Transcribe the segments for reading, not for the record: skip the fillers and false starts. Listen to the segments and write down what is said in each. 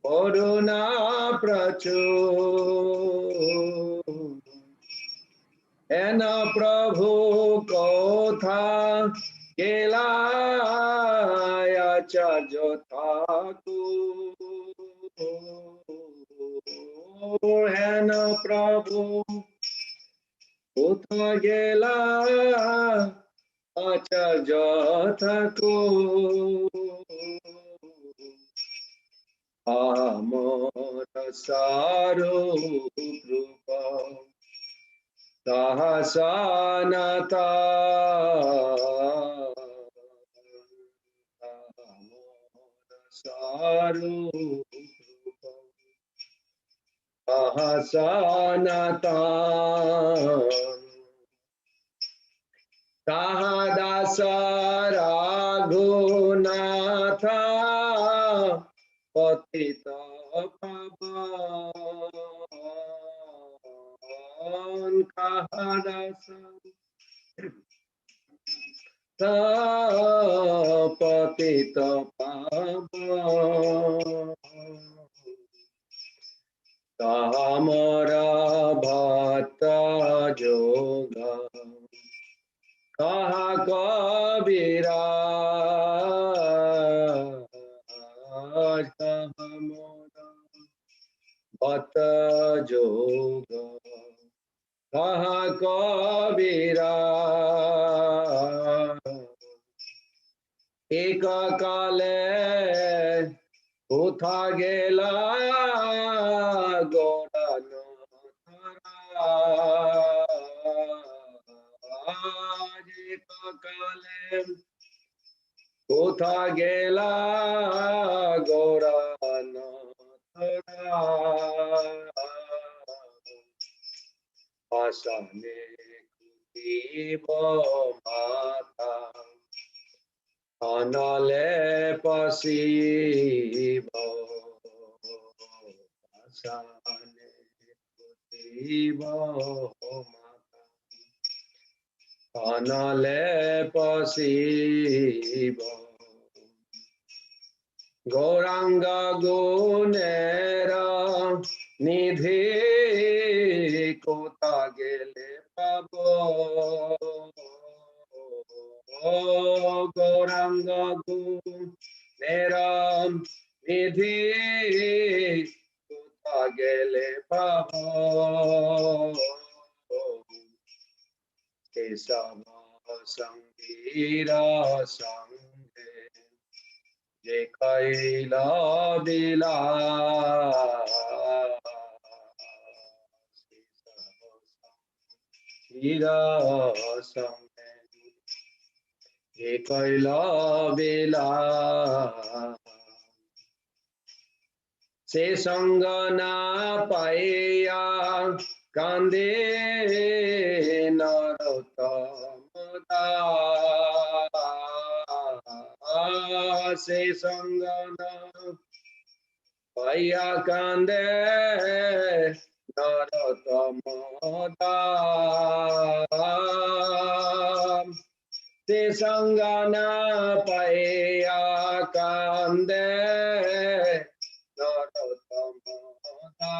koruna pracur. Ena prabhu kotha kelaya Jagannath Ena prabhu kotha kelaya Jagannath Amara sarupa Sahasanata Sarupa Sahasanata Haridas Raghunatha Patita Pavan Kahadasa Patita Pavan Tamara bhatta-juga Kaha Kaviraja bhatta-juga Kaha Kaviraja Eka kale Kotha gela Gauranga Eka kale Kotha gela Gauranga Asane Kutibo Mata Anale pasibo Asane Kutibo Mata Anale pasibo Gauranga gunera nidhi kota gele pabo Gauranga gunera nidhi kota gele pabo Kesava sangira sanghe Je kaila bila Ira sanghe Je kaila bila Se sangana paiya kande narotamada Se sangana paiya kande narotamada Se sangana paiya kande narotamada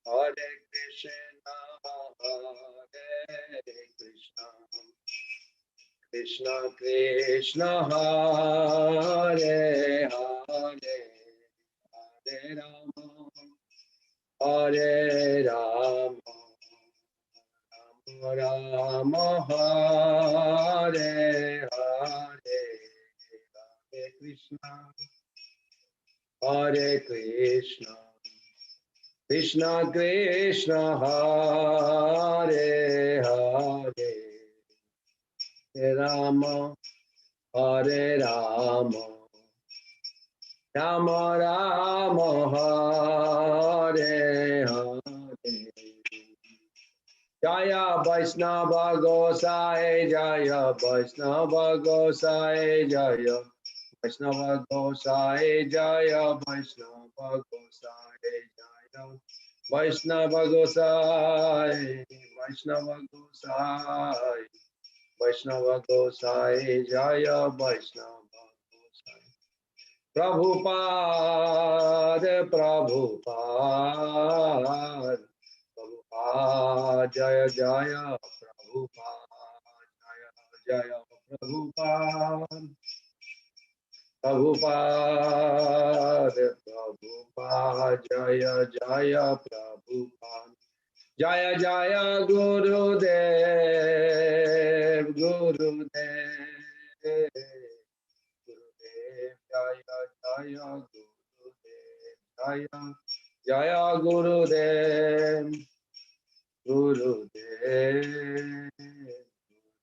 Hare Krishna Krishna Krishna Hare Hare Hare Rama Rama Hare Hare Hare Krishna Krishna Krishna Hare Hare Rama Hare Rama Rama Rama Hare Hare Jaya Vaishnava Gosai Jaya Vaishnava Gosai Jaya Vaishnava Gosai Jaya Vaishnava Gosai Jaya Vaishnava Gosai Vaishnava Gosai Vaishnava Gosai Jaya Vaishnava Gosai Prabhupada, Prabhupada, Prabhupada, Jaya Jaya, Prabhupada, Jaya Jaya, Prabhupada, Prabhupada, Prabhupada, Jaya Jaya, Prabhupada, Jaya Jaya, Gurudev, Gurudev. Gurudev, Jaya Jaya, Gurudev, Jaya Jaya, Gurudev, Gurudev,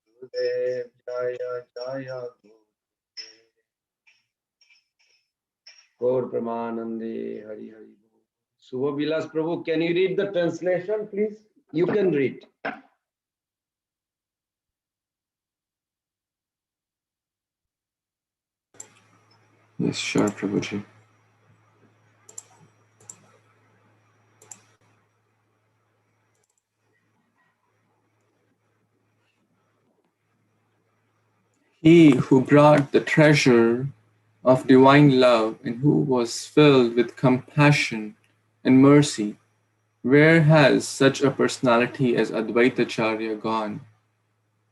Gurudev, Jaya Jaya, Gurudev. Gaur Pramanande, Hari Hari. Subha Vilas Prabhu, can you read the translation, please? You can read. Yes, sure, Prabhuji. He who brought the treasure of divine love and who was filled with compassion and mercy, where has such a personality as Advaitacharya gone?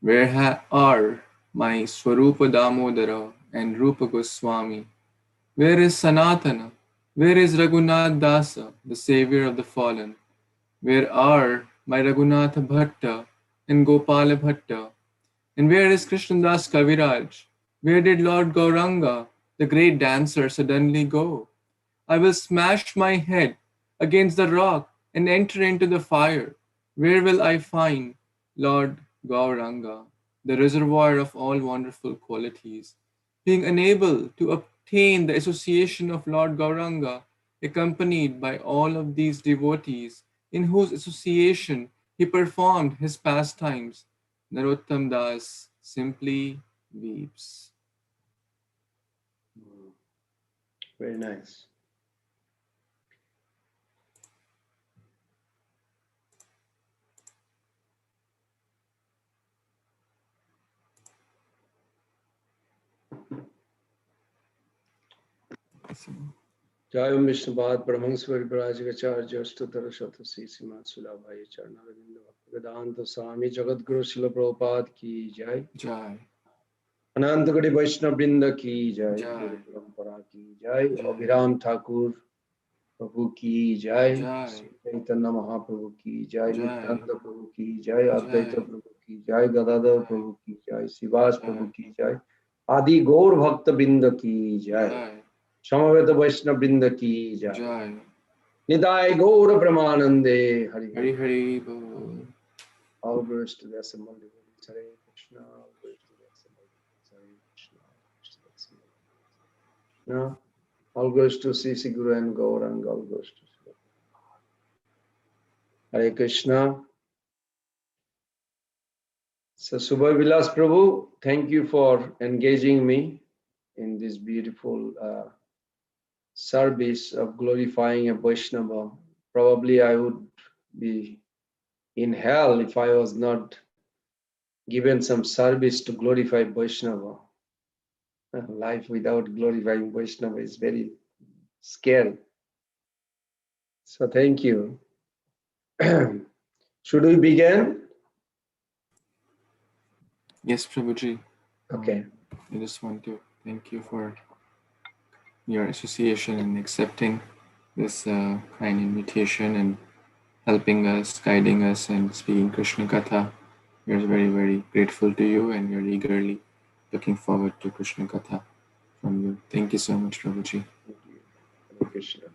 Where are my Swarupa Damodara and Rupa Goswami? Where is Sanatana? Where is Raghunath Dasa, the savior of the fallen? Where are my Raghunatha Bhatta and Gopala Bhatta? And where is Krsnadasa Kaviraja? Where did Lord Gauranga, the great dancer, suddenly go? I will smash my head against the rock and enter into the fire. Where will I find Lord Gauranga, the reservoir of all wonderful qualities? Being unable to obtain the association of Lord Gauranga, accompanied by all of these devotees, in whose association he performed his pastimes, Narottam Das simply weeps. Very nice. Jayam Vishnupad Brahmanswari Parajikacharya Astutara Shatasi Simat Sulabhaya Charnaravinda Vedanta Swami Jagat Guru Srila Prabhupada ki Jai. Jai. Ananta Gadi Vaishnava Brinda ki Jai. Jai. Guru Parampara ki Jai. Jai. Abhiram Thakur Prabhu ki Jai. Jai. Sri Chaitanya Mahaprabhu ki Jai. Jai. Nityananda Prabhu ki Jai. Jai. Advaita Prabhu ki Jai. Gadadhar Prabhu ki Jai. Sivas Jai. Prabhu ki Jai. Adi Gaur Bhakta Brinda ki Jai. Jai. Samaveta Vaishnava Brinda ki Jai. Jai. Nitai Gaura Pramanande Hari Hari Hari Bol. All glories to the assembled devotees. Hare Krishna. All glories to the assembled devotees. Hare Krishna. All glories to the assembled devotees. Krishna. All glories to Sri Guru and Gauranga. All glories to Sri. Hare Krishna. So Subha Vilas Prabhu, thank you for engaging me in this beautiful service of glorifying a Vaishnava. Probably I would be in hell if I was not given some service to glorify Vaishnava. Life without glorifying Vaishnava is very scary. So thank you. Should we begin? Yes, Prabhuji. Okay. I just want to thank you for your association and accepting this kind invitation and helping us, guiding us, and speaking Krishna Katha. We are very, very grateful to you, and we are eagerly looking forward to Krishna Katha from you. Thank you so much, Prabhuji. Thank you. Hare Krishna.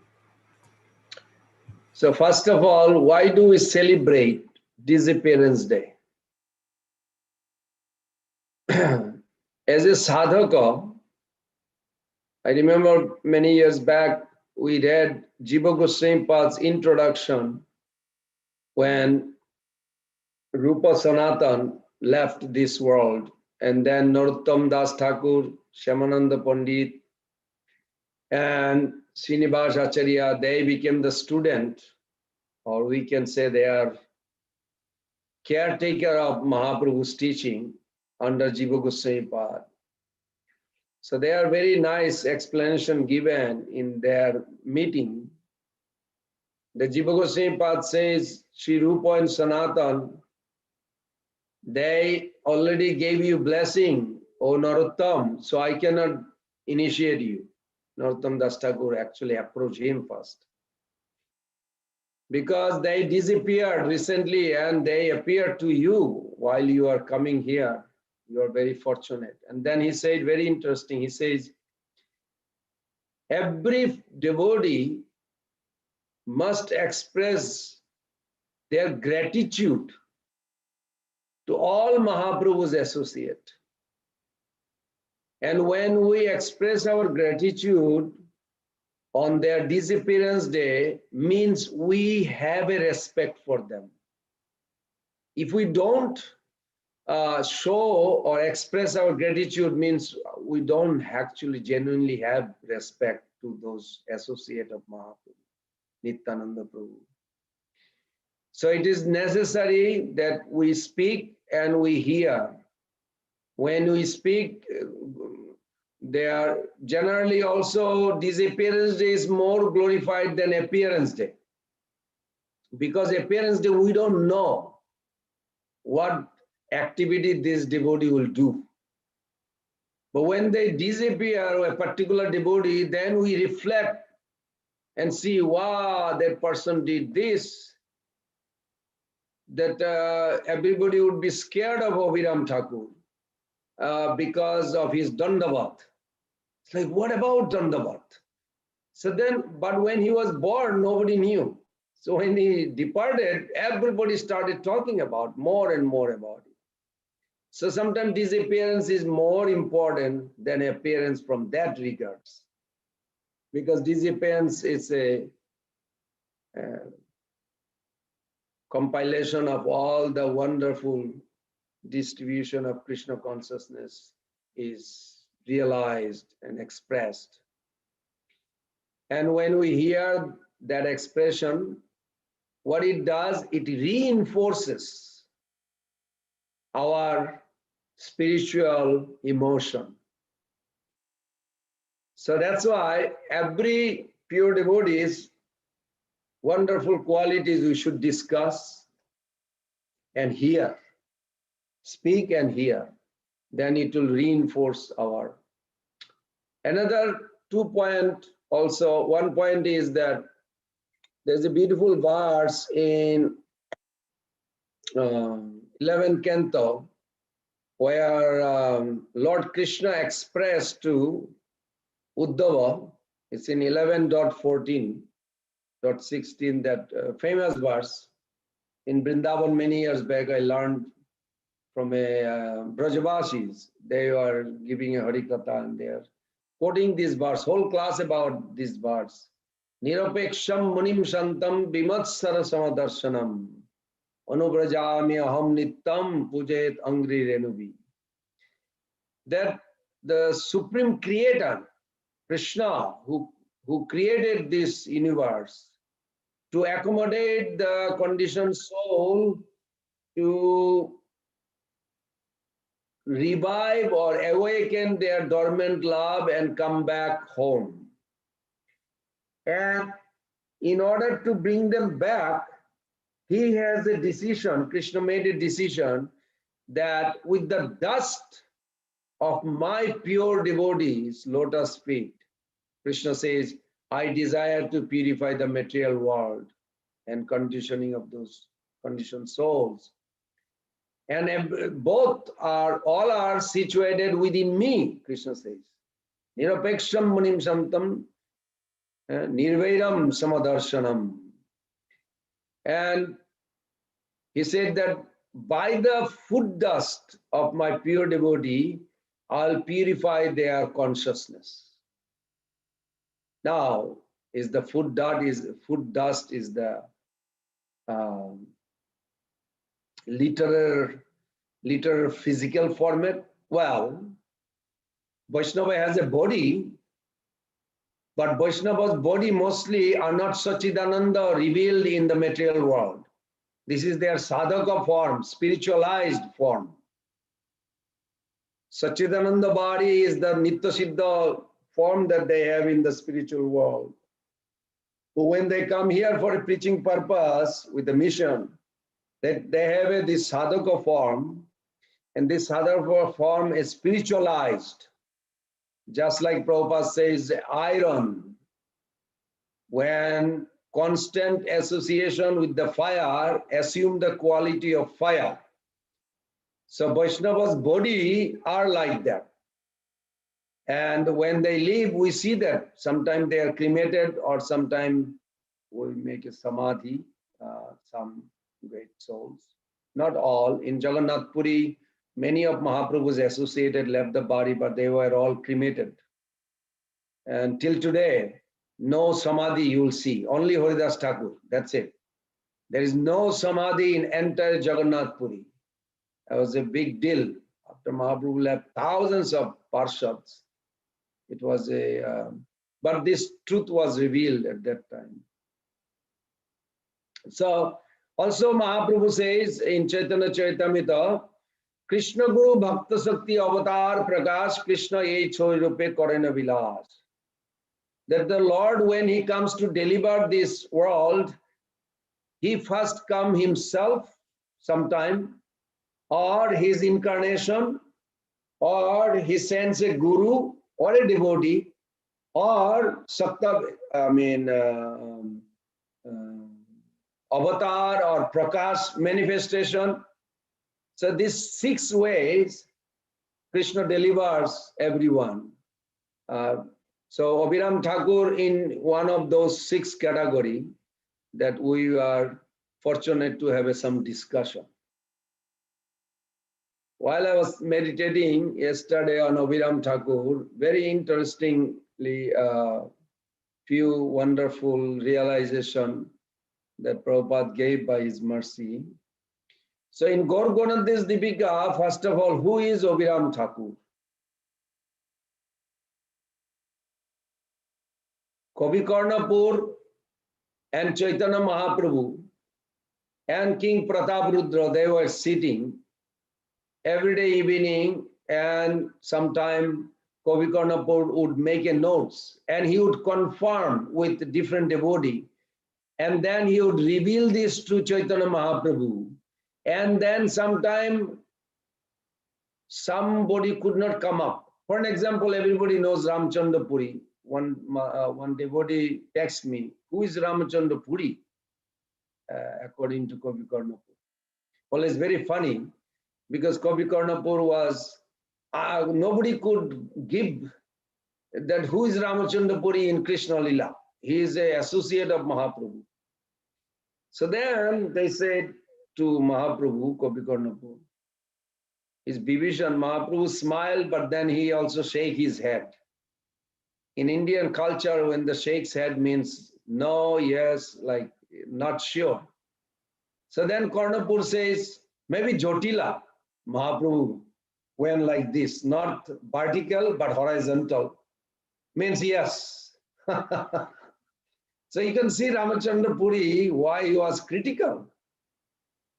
So first of all, why do we celebrate Disappearance Day? As a sadhaka, I remember many years back we read Jiva Goswami Pad's introduction when Rupa Sanatan left this world, and then Narottam Das Thakur, Shyamananda Pandit, and Srinivas Acharya, they became the student, or we can say they are caretaker of Mahaprabhu's teaching under Jiva Goswami Pad. So there are very nice explanation given in their meeting. The Jiva Goswami Pad says, Sri Rupa and Sanatan, they already gave you blessing, O Narottam, so I cannot initiate you. Narottam Das Thakur actually approached him first. Because they disappeared recently and they appeared to you while you are coming here. You are very fortunate. And then he said, very interesting, he says, every devotee must express their gratitude to all Mahaprabhu's associate. And when we express our gratitude on their disappearance day, means we have a respect for them. If we don't show or express our gratitude, means we don't actually genuinely have respect to those associate of Mahaprabhu, Nityananda Prabhu. So it is necessary that we speak and we hear. When we speak, they are generally also disappearance day is more glorified than appearance day. Because appearance day, we don't know what activity this devotee will do. But when they disappear, a particular devotee, then we reflect and see, wow, that person did this. That everybody would be scared of Abhiram Thakur because of his Dandavat. It's like, what about Dandavat? So then, but when he was born, nobody knew. So when he departed, everybody started talking about more and more about it. So sometimes disappearance is more important than appearance from that regards. Because disappearance is a compilation of all the wonderful distribution of Krishna consciousness is realized and expressed. And when we hear that expression, what it does, it reinforces our spiritual emotion. So that's why every pure devotee's wonderful qualities we should discuss and hear, speak and hear. Then it will reinforce our. Another 2 points also, 1 point is that there's a beautiful verse in 11th canto where Lord Krishna expressed to Uddhava, it's in 11.14.16, that famous verse. In Vrindavan many years back, I learned from a Brajavasis. They were giving a Harikatha and they are quoting this verse, whole class about this verse. Nirapeksham munim shantam bimatsara samadarshanam anubrajami aham nittam pujet angri renubi. That the Supreme Creator, Krishna, who created this universe to accommodate the conditioned soul to revive or awaken their dormant love and come back home. And in order to bring them back, he has a decision, Krishna made a decision that with the dust of my pure devotees' lotus feet, Krishna says, I desire to purify the material world and conditioning of those conditioned souls. And all are situated within me, Krishna says. Nirapeksham munim santam, nirvairam samadarshanam. And he said that by the foot dust of my pure devotee, I'll purify their consciousness. Now, is the foot dust is the literal physical format? Well, Vaishnava has a body, but Vaishnava's body mostly are not Sachidananda revealed in the material world. This is their sadhaka form, spiritualized form. Satchidananda body is the Nitya Siddha form that they have in the spiritual world. But when they come here for a preaching purpose with a mission, that they have this sadhaka form, and this sadhaka form is spiritualized. Just like Prabhupada says, iron, when constant association with the fire assume the quality of fire. So Vaishnava's body are like that. And when they leave, we see that sometimes they are cremated or sometimes we make a Samadhi, some great souls. Not all. In Jagannath Puri, many of Mahaprabhu's associated left the body, but they were all cremated. And till today, no Samadhi you will see, only Haridas Takur, that's it. There is no Samadhi in entire Jagannath Puri. That was a big deal. After Mahaprabhu left, thousands of parshads. It was but this truth was revealed at that time. So, also Mahaprabhu says in Chaitanya Charitamrita, Krishna Guru Bhakta Sakti Avatar Prakash Krishna Ye Choi Rupe Korena Vilas. That the Lord, when he comes to deliver this world, he first comes himself sometime, or his incarnation, or he sends a guru or a devotee, or avatar or prakash manifestation. So these 6 ways Krishna delivers everyone. So Abhiram Thakur in one of those 6 category that we are fortunate to have some discussion. While I was meditating yesterday on Abhiram Thakur, very interestingly, few wonderful realization that Prabhupada gave by his mercy. So in Gaur Gonadis Dipika, first of all, who is Abhiram Thakur? Kavikarna Pur and Chaitanya Mahaprabhu and King Prataprudra, they were sitting every day evening, and sometime Kavikarna Pur would make a notes and he would confirm with different devotee, and then he would reveal this to Chaitanya Mahaprabhu. And then sometime somebody could not come up. For an example, everybody knows Ramchandra Puri. One devotee texted me, who is Ramchandra Puri? According to Kavikarna Pur. Well, it's very funny because Kavikarna Pur was, nobody could give that who is Ramchandra Puri in Krishna Lila. He is an associate of Mahaprabhu. So then they said to Mahaprabhu, Kavikarna Pur, his Bibhishan, Mahaprabhu smiled, but then he also shake his head. In Indian culture, when the shake's head means no, yes, like not sure. So then Karnapur says, maybe Jotila. Mahaprabhu went like this, not vertical, but horizontal. Means yes. So you can see Ramachandra Puri, why he was critical.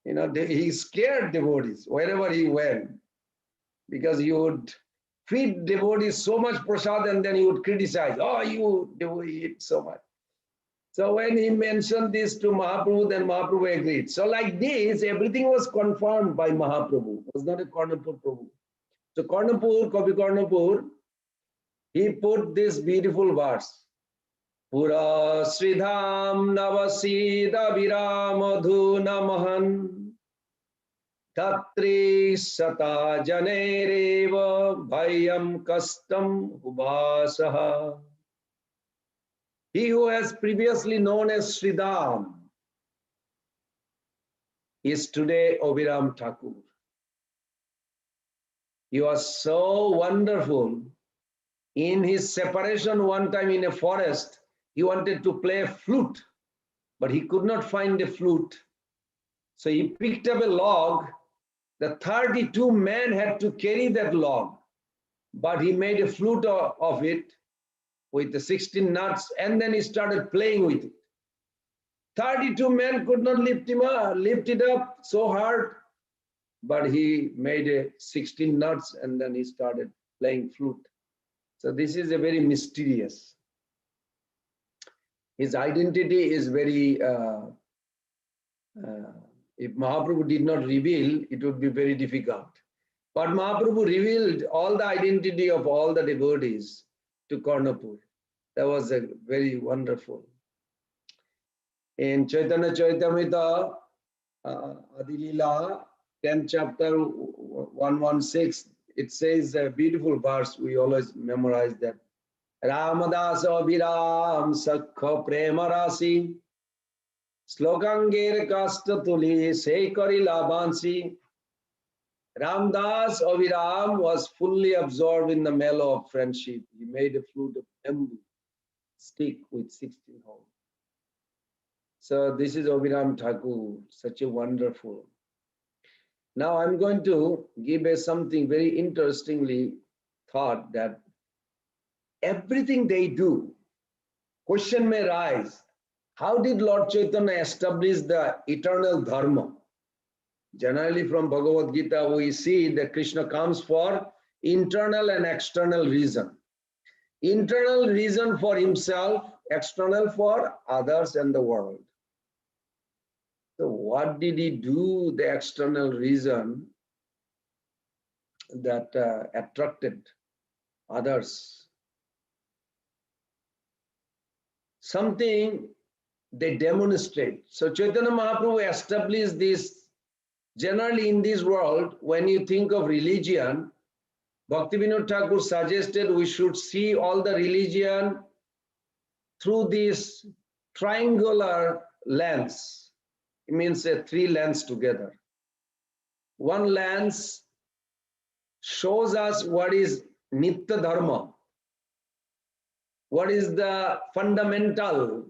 You know, he scared devotees wherever he went, because he would feed devotees so much prasad and then he would criticize, oh, you devotee eat so much. So when he mentioned this to Mahaprabhu, then Mahaprabhu agreed. So like this, everything was confirmed by Mahaprabhu. It was not a Karnapur Prabhu. So Karnapur, Kavikarna Pur, he put this beautiful verse. Pura Sridham Navasid Abhiram Adhunamahan Tatri Sata Janereva Bhayam Kastam Ubasaha. He who has previously known as Sridham is today Abhiram Takur. He was so wonderful. In his separation one time in a forest, he wanted to play a flute, but he could not find a flute. So he picked up a log. The 32 men had to carry that log, but he made a flute of it with the 16 nuts, and then he started playing with it. 32 men could not lift it up so hard. but he made a 16 nuts and then he started playing flute. So this is a very mysterious. His identity is very, if Mahaprabhu did not reveal, it would be very difficult. But Mahaprabhu revealed all the identity of all the devotees to Karnapur. That was a very wonderful. In Chaitanya Charitamrita, Adilila, 10th chapter, 116, it says a beautiful verse, we always memorize that. Ramadas Abhiram Sakha Prema Rasi Slokangir Kasta Tuli Sekari Labansi. Ramdas Abhiram was fully absorbed in the mellow of friendship. He made a flute of bamboo stick with 16 holes. So this is Abhiram Thakur, such a wonderful. Now I'm going to give something very interestingly thought that everything they do, question may rise, how did Lord Chaitanya establish the eternal dharma? Generally from Bhagavad Gita, we see that Krishna comes for internal and external reason. Internal reason for himself, external for others and the world. So what did he do, the external reason that attracted others? Something they demonstrate. So Chaitanya Mahaprabhu established this. Generally in this world, when you think of religion, Bhaktivinoda Thakur suggested we should see all the religion through this triangular lens. It means a three lens together. One lens shows us what is Nityadharma, what is the fundamental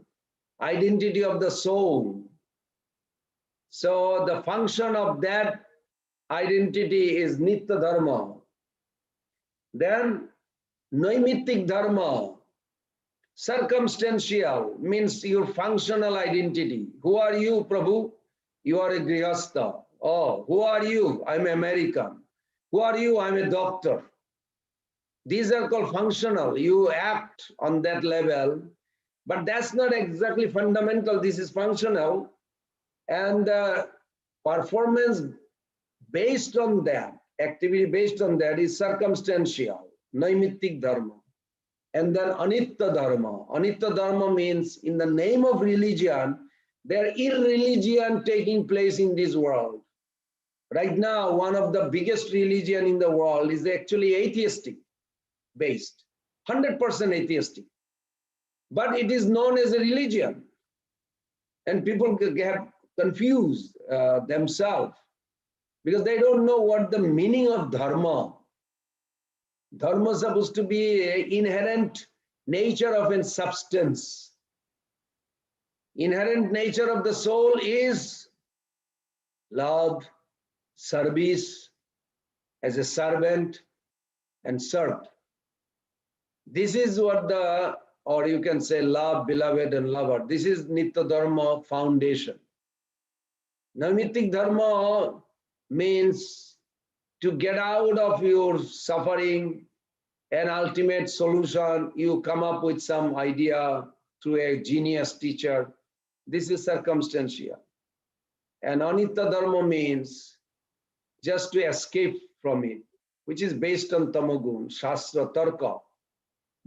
identity of the soul. So the function of that identity is Nityadharma. Then Naimittik Dharma, circumstantial, means your functional identity. Who are you, Prabhu? You are a Grihastha. Oh, who are you? I'm American. Who are you? I'm a doctor. These are called functional. You act on that level, but that's not exactly fundamental. This is functional. And performance based on that, activity based on that is circumstantial, Naimittik Dharma. And then Anitya Dharma. Anitya Dharma means in the name of religion, there is irreligion taking place in this world. Right now, one of the biggest religion in the world is actually atheistic based, 100% atheistic. But it is known as a religion. And people get confused themselves because they don't know what the meaning of dharma. Dharma is supposed to be an inherent nature of a substance. Inherent nature of the soul is love, service, as a servant, and served. This is what the, or you can say love, beloved, and lover. This is Nityadharma foundation. Naimittik Dharma means to get out of your suffering, an ultimate solution. You come up with some idea through a genius teacher. This is circumstantial. And Anitya Dharma means just to escape from it, which is based on Tamagun, Shastra, Tarka.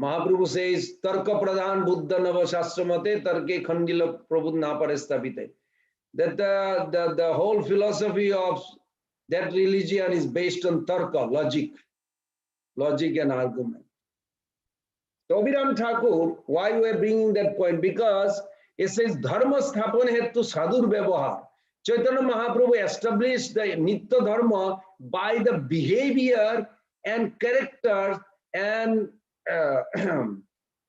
Mahaprabhu says, Tarka Pradhan Buddha Nava Shastra Mate, Tarke Khandila Prabhu Naparestapite. That the whole philosophy of that religion is based on Tarka, logic and argument. So Abhiram Thakur, why we are bringing that point? Because it says, Dharma Sthapan Hetu Sadhur Vyavahar. Chaitanya Mahaprabhu established the Nitya Dharma by the behavior and character and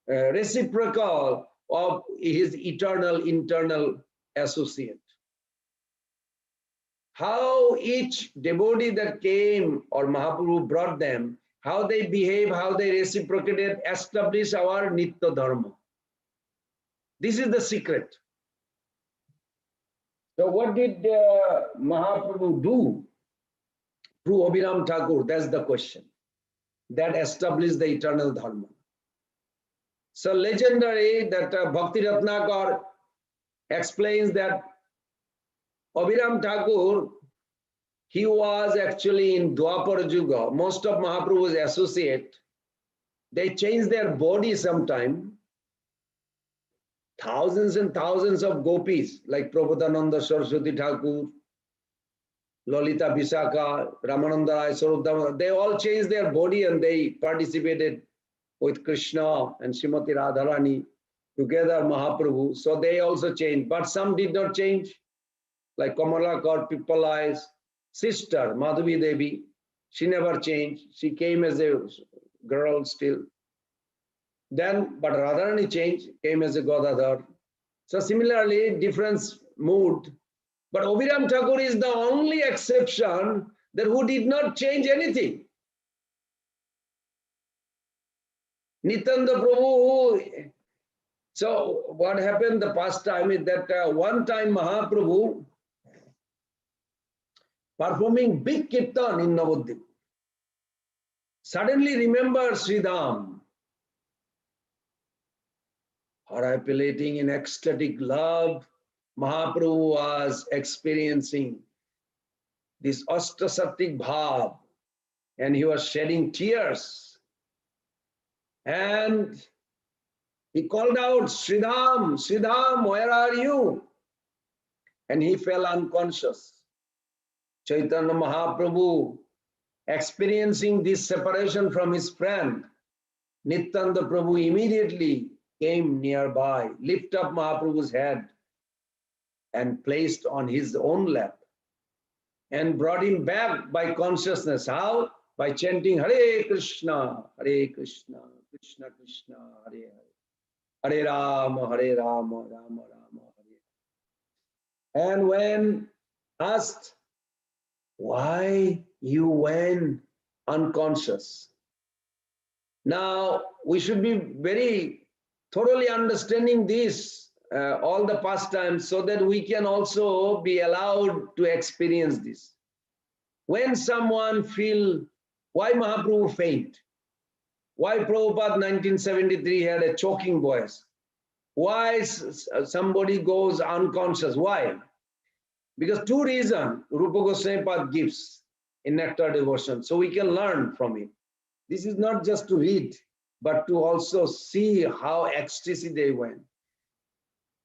reciprocal of his eternal internal associate. How each devotee that came or Mahaprabhu brought them, how they behave, how they reciprocated, establish our Nitya Dharma. This is the secret. So what did Mahaprabhu do? through Abhiram Takur? That's the question. That established the eternal dharma. So legendary that Bhakti Ratnakar explains that Abhiram Takur, he was actually in Dwapara-juga. Most of Mahaprabhu's associate, they changed their body sometime. Thousands and thousands of gopis like Prabodhananda Saraswati Thakur, Lalita Visakha, Ramananda Rai, Swarup, they all changed their body and they participated with Krishna and Srimati Radharani together, Mahaprabhu. So they also changed, but some did not change, like Kamalakar Pippalai's sister, Madhavi Devi. She never changed. She came as a girl still. Then, but Radharani changed, came as a Godadhar. So similarly, difference moved. But Abhiram Takur is the only exception that who did not change anything. Nityananda Prabhu. So what happened the past time is that one time Mahaprabhu performing big kirtan in Navadvip suddenly remembered Sridham, harapulating in ecstatic love. Mahaprabhu was experiencing this Ashtasattvic bhav and he was shedding tears. And he called out, Sridham, Sridham, where are you? And he fell unconscious. Chaitanya Mahaprabhu, experiencing this separation from his friend, Nityananda Prabhu immediately came nearby, lifted up Mahaprabhu's head and placed on his own lap and brought him back by consciousness. How? By chanting Hare Krishna, Krishna Krishna, Hare Hare, Hare Rama, Hare Rama, Rama Rama, Hare. And when asked why you went unconscious, now we should be very thoroughly understanding this, all the pastimes, so that we can also be allowed to experience this. When someone feel, why Mahaprabhu faint? Why Prabhupada 1973 had a choking voice? Why somebody goes unconscious? Why? Because two reasons Rupa Goswami Pad gives in Nectar Devotion, so we can learn from it. This is not just to read, but to also see how ecstasy they went.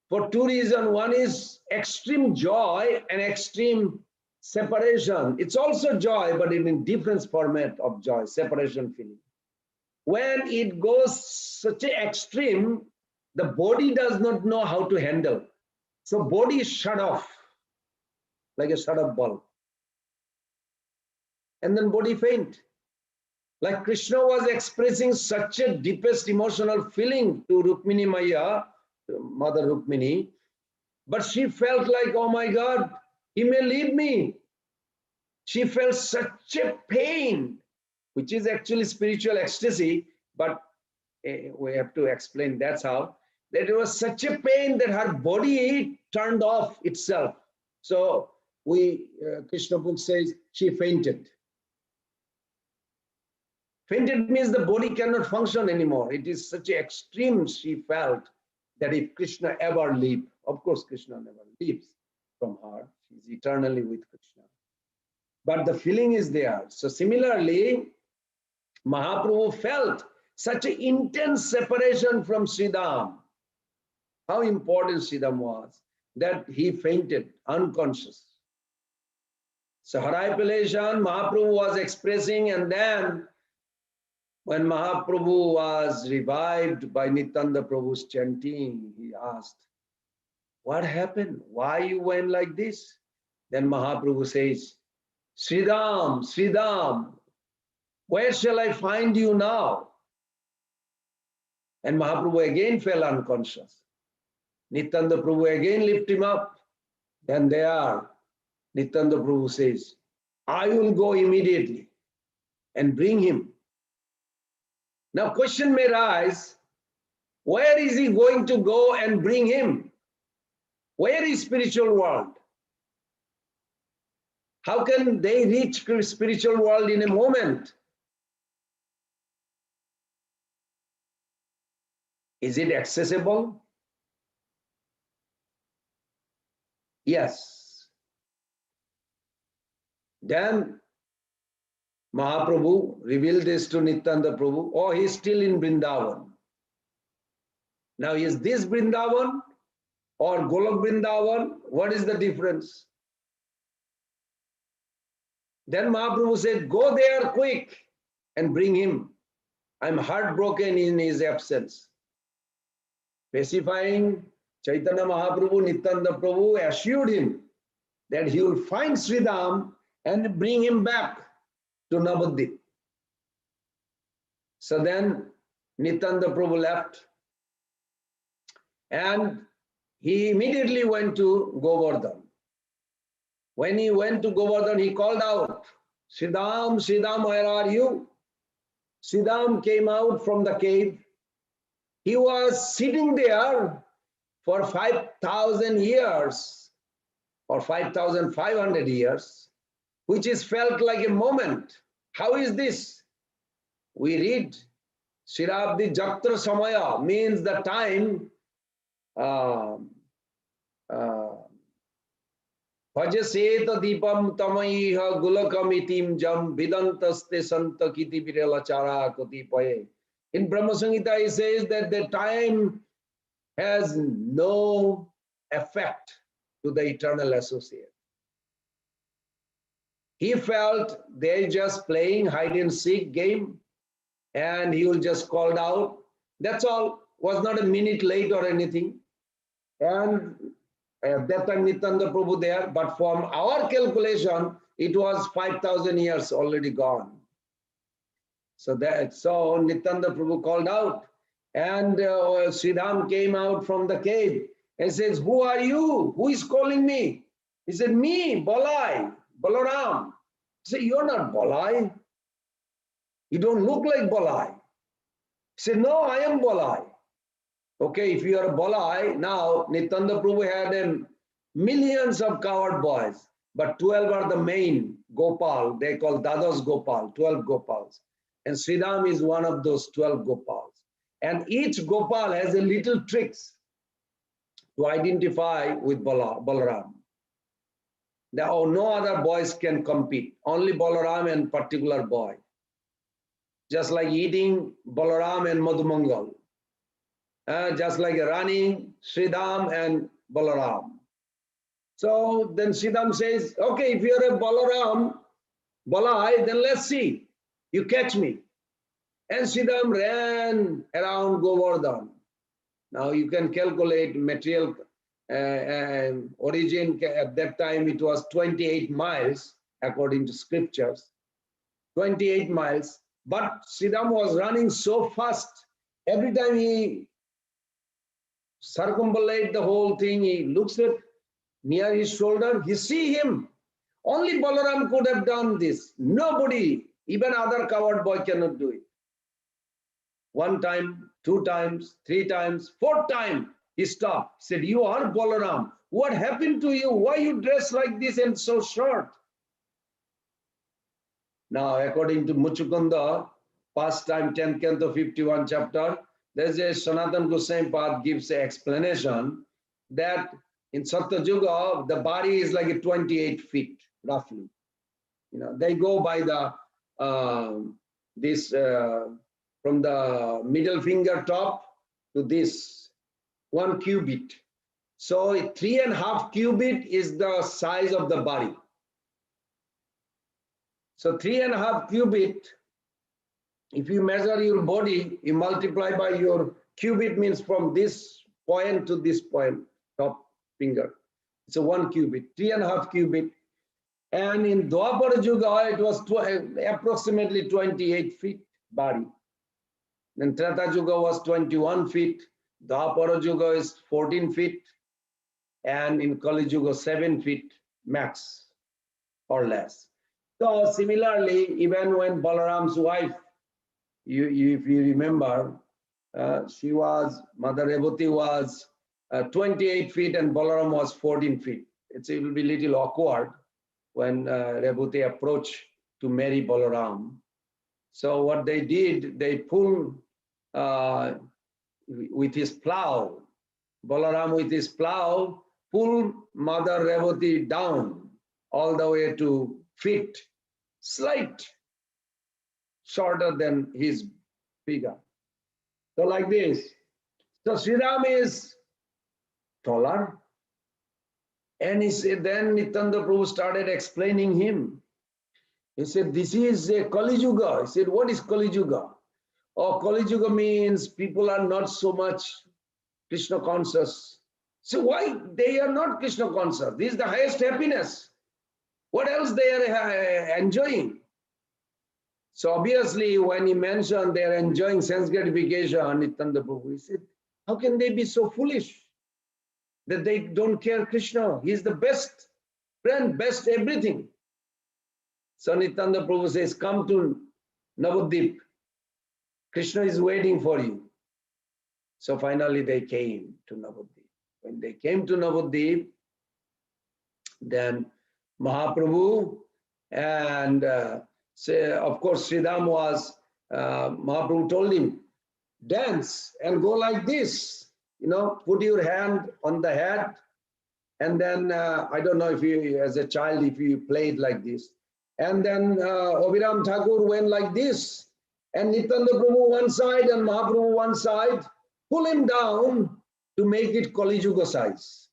For two reasons. One is extreme joy and extreme separation. It's also joy, but in a different format of joy, separation feeling. When it goes such an extreme, the body does not know how to handle. So body is shut off, like a shut off bulb. And then body faint. Like Krishna was expressing such a deepest emotional feeling to Rukmini Maya, Mother Rukmini, but she felt like, oh my God, he may leave me. She felt such a pain, which is actually spiritual ecstasy, but we have to explain that's how. That it was such a pain that her body turned off itself. So Krishna book says she fainted. Fainted means the body cannot function anymore. It is such an extreme she felt that if Krishna ever leave, of course Krishna never leaves from her, she's eternally with Krishna. But the feeling is there. So similarly, Mahaprabhu felt such an intense separation from Sridham. How important Sridham was, that he fainted, unconscious. So harapulation, Mahaprabhu was expressing, and then when Mahaprabhu was revived by Nityananda Prabhu's chanting, he asked, what happened? Why you went like this? Then Mahaprabhu says, Sridham, Sridham, where shall I find you now? And Mahaprabhu again fell unconscious. Nityananda Prabhu again lifted him up. Then there, Nityananda Prabhu says, I will go immediately and bring him. Now question may rise, where is he going to go and bring him? Where is spiritual world? How can they reach spiritual world in a moment? Is it accessible? Yes. Then Mahaprabhu revealed this to Nityananda Prabhu. Oh, he's still in Vrindavan. Now, is this Vrindavan or Golok Vrindavan? What is the difference? Then Mahaprabhu said, go there quick and bring him. I'm heartbroken in his absence. Specifying, Chaitanya Mahaprabhu, Nityananda Prabhu assured him that he will find Sridham and bring him back to Navadvip. So then Nityananda Prabhu left and he immediately went to Govardhan. When he went to Govardhan, he called out, Sridham, Sridham, where are you? Sridham came out from the cave. He was sitting there for 5,000 years or 5,500 years, which is felt like a moment. How is this? We read Shirabdi Jatra Samaya means the time Bhajaseta Deepam Tamaiha Gulakamitim Jam Vidantaste Santa Kiti Virela Chara Koti Paye. In Brahma Samhita, he says that the time has no effect to the eternal associate. He felt they're just playing hide and seek game and he will just called out. That's all. Was not a minute late or anything. And at that time Nityananda Prabhu there, but from our calculation, it was 5,000 years already gone. So Nityananda Prabhu called out and Sridham came out from the cave and says, who are you? Who is calling me? He said, me, Balai, Balaram. He said, you're not Balai. You don't look like Balai. He said, no, I am Balai. Okay, if you are a Balai, now Nityananda Prabhu had millions of coward boys, but 12 are the main Gopal. They call Dadas Gopal, 12 Gopals. And Sridham is one of those 12 Gopals. And each Gopal has a little tricks to identify with Balaram. No other boys can compete, only Balaram and particular boy. Just like eating Balaram and Madhumangal. Just like running Sridham and Balaram. So then Sridham says, okay, if you're a Balaram, Balai, then let's see. You catch me. And Sridham ran around Govardhan. Now you can calculate material origin. At that time it was 28 miles according to scriptures. 28 miles. But Sridham was running so fast. Every time he circumambulate the whole thing, he looks at near his shoulder, he see him. Only Balaram could have done this. Nobody, even other coward boy cannot do it. One time, two times, three times, fourth time, he stopped. He said, you are Balaram. What happened to you? Why you dress like this and so short? Now, according to Muchukunda, pastime 10th canto 51 chapter, there's a Sanatana Goswami Pad gives an explanation that in Satya-juga, the body is like 28 feet, roughly. You know, they go by the from the middle finger top to this 1 cubit. So 3.5 cubit is the size of the body. So 3.5 cubit, if you measure your body, you multiply by your cubit means from this point to this point, top finger. It's a 1 cubit, 3.5 cubit. And in Dwapara Juga, it was approximately 28 feet body. Then Treta Juga was 21 feet. Dwapara Juga is 14 feet. And in Kali Juga, 7 feet max or less. So similarly, even when Balaram's wife, if you remember, she was, Mother Revathy was 28 feet and Balaram was 14 feet. It will be a little awkward. when Revathy approached to marry Balaram. So what they did, they pulled with his plow, Balaram with his plow, pulled Mother Revathy down all the way to feet, slight, shorter than his figure. So like this. So Sridham is taller. And he said, then Nityadharma Prabhu started explaining him. He said, this is a Kali Yuga. He said, what is Kali Yuga? Oh, Kali Yuga means people are not so much Krishna conscious. So why they are not Krishna conscious? This is the highest happiness. What else they are enjoying? So obviously when he mentioned they are enjoying sense gratification, Nityadharma Prabhu, he said, how can they be so foolish that they don't care Krishna? He is the best friend, best everything. So Nityadharma Prabhu says, come to Navadvip. Krishna is waiting for you. So finally they came to Navadvip. When they came to Navadvip, then Mahaprabhu and of course Sridham was, Mahaprabhu told him, dance and go like this. Put your hand on the head, and then I don't know if you, as a child, if you played like this. And then Abhiram Thakur went like this, and Nityadharma Prabhu one side and Mahaprabhu one side, pull him down to make it Kali Yuga size.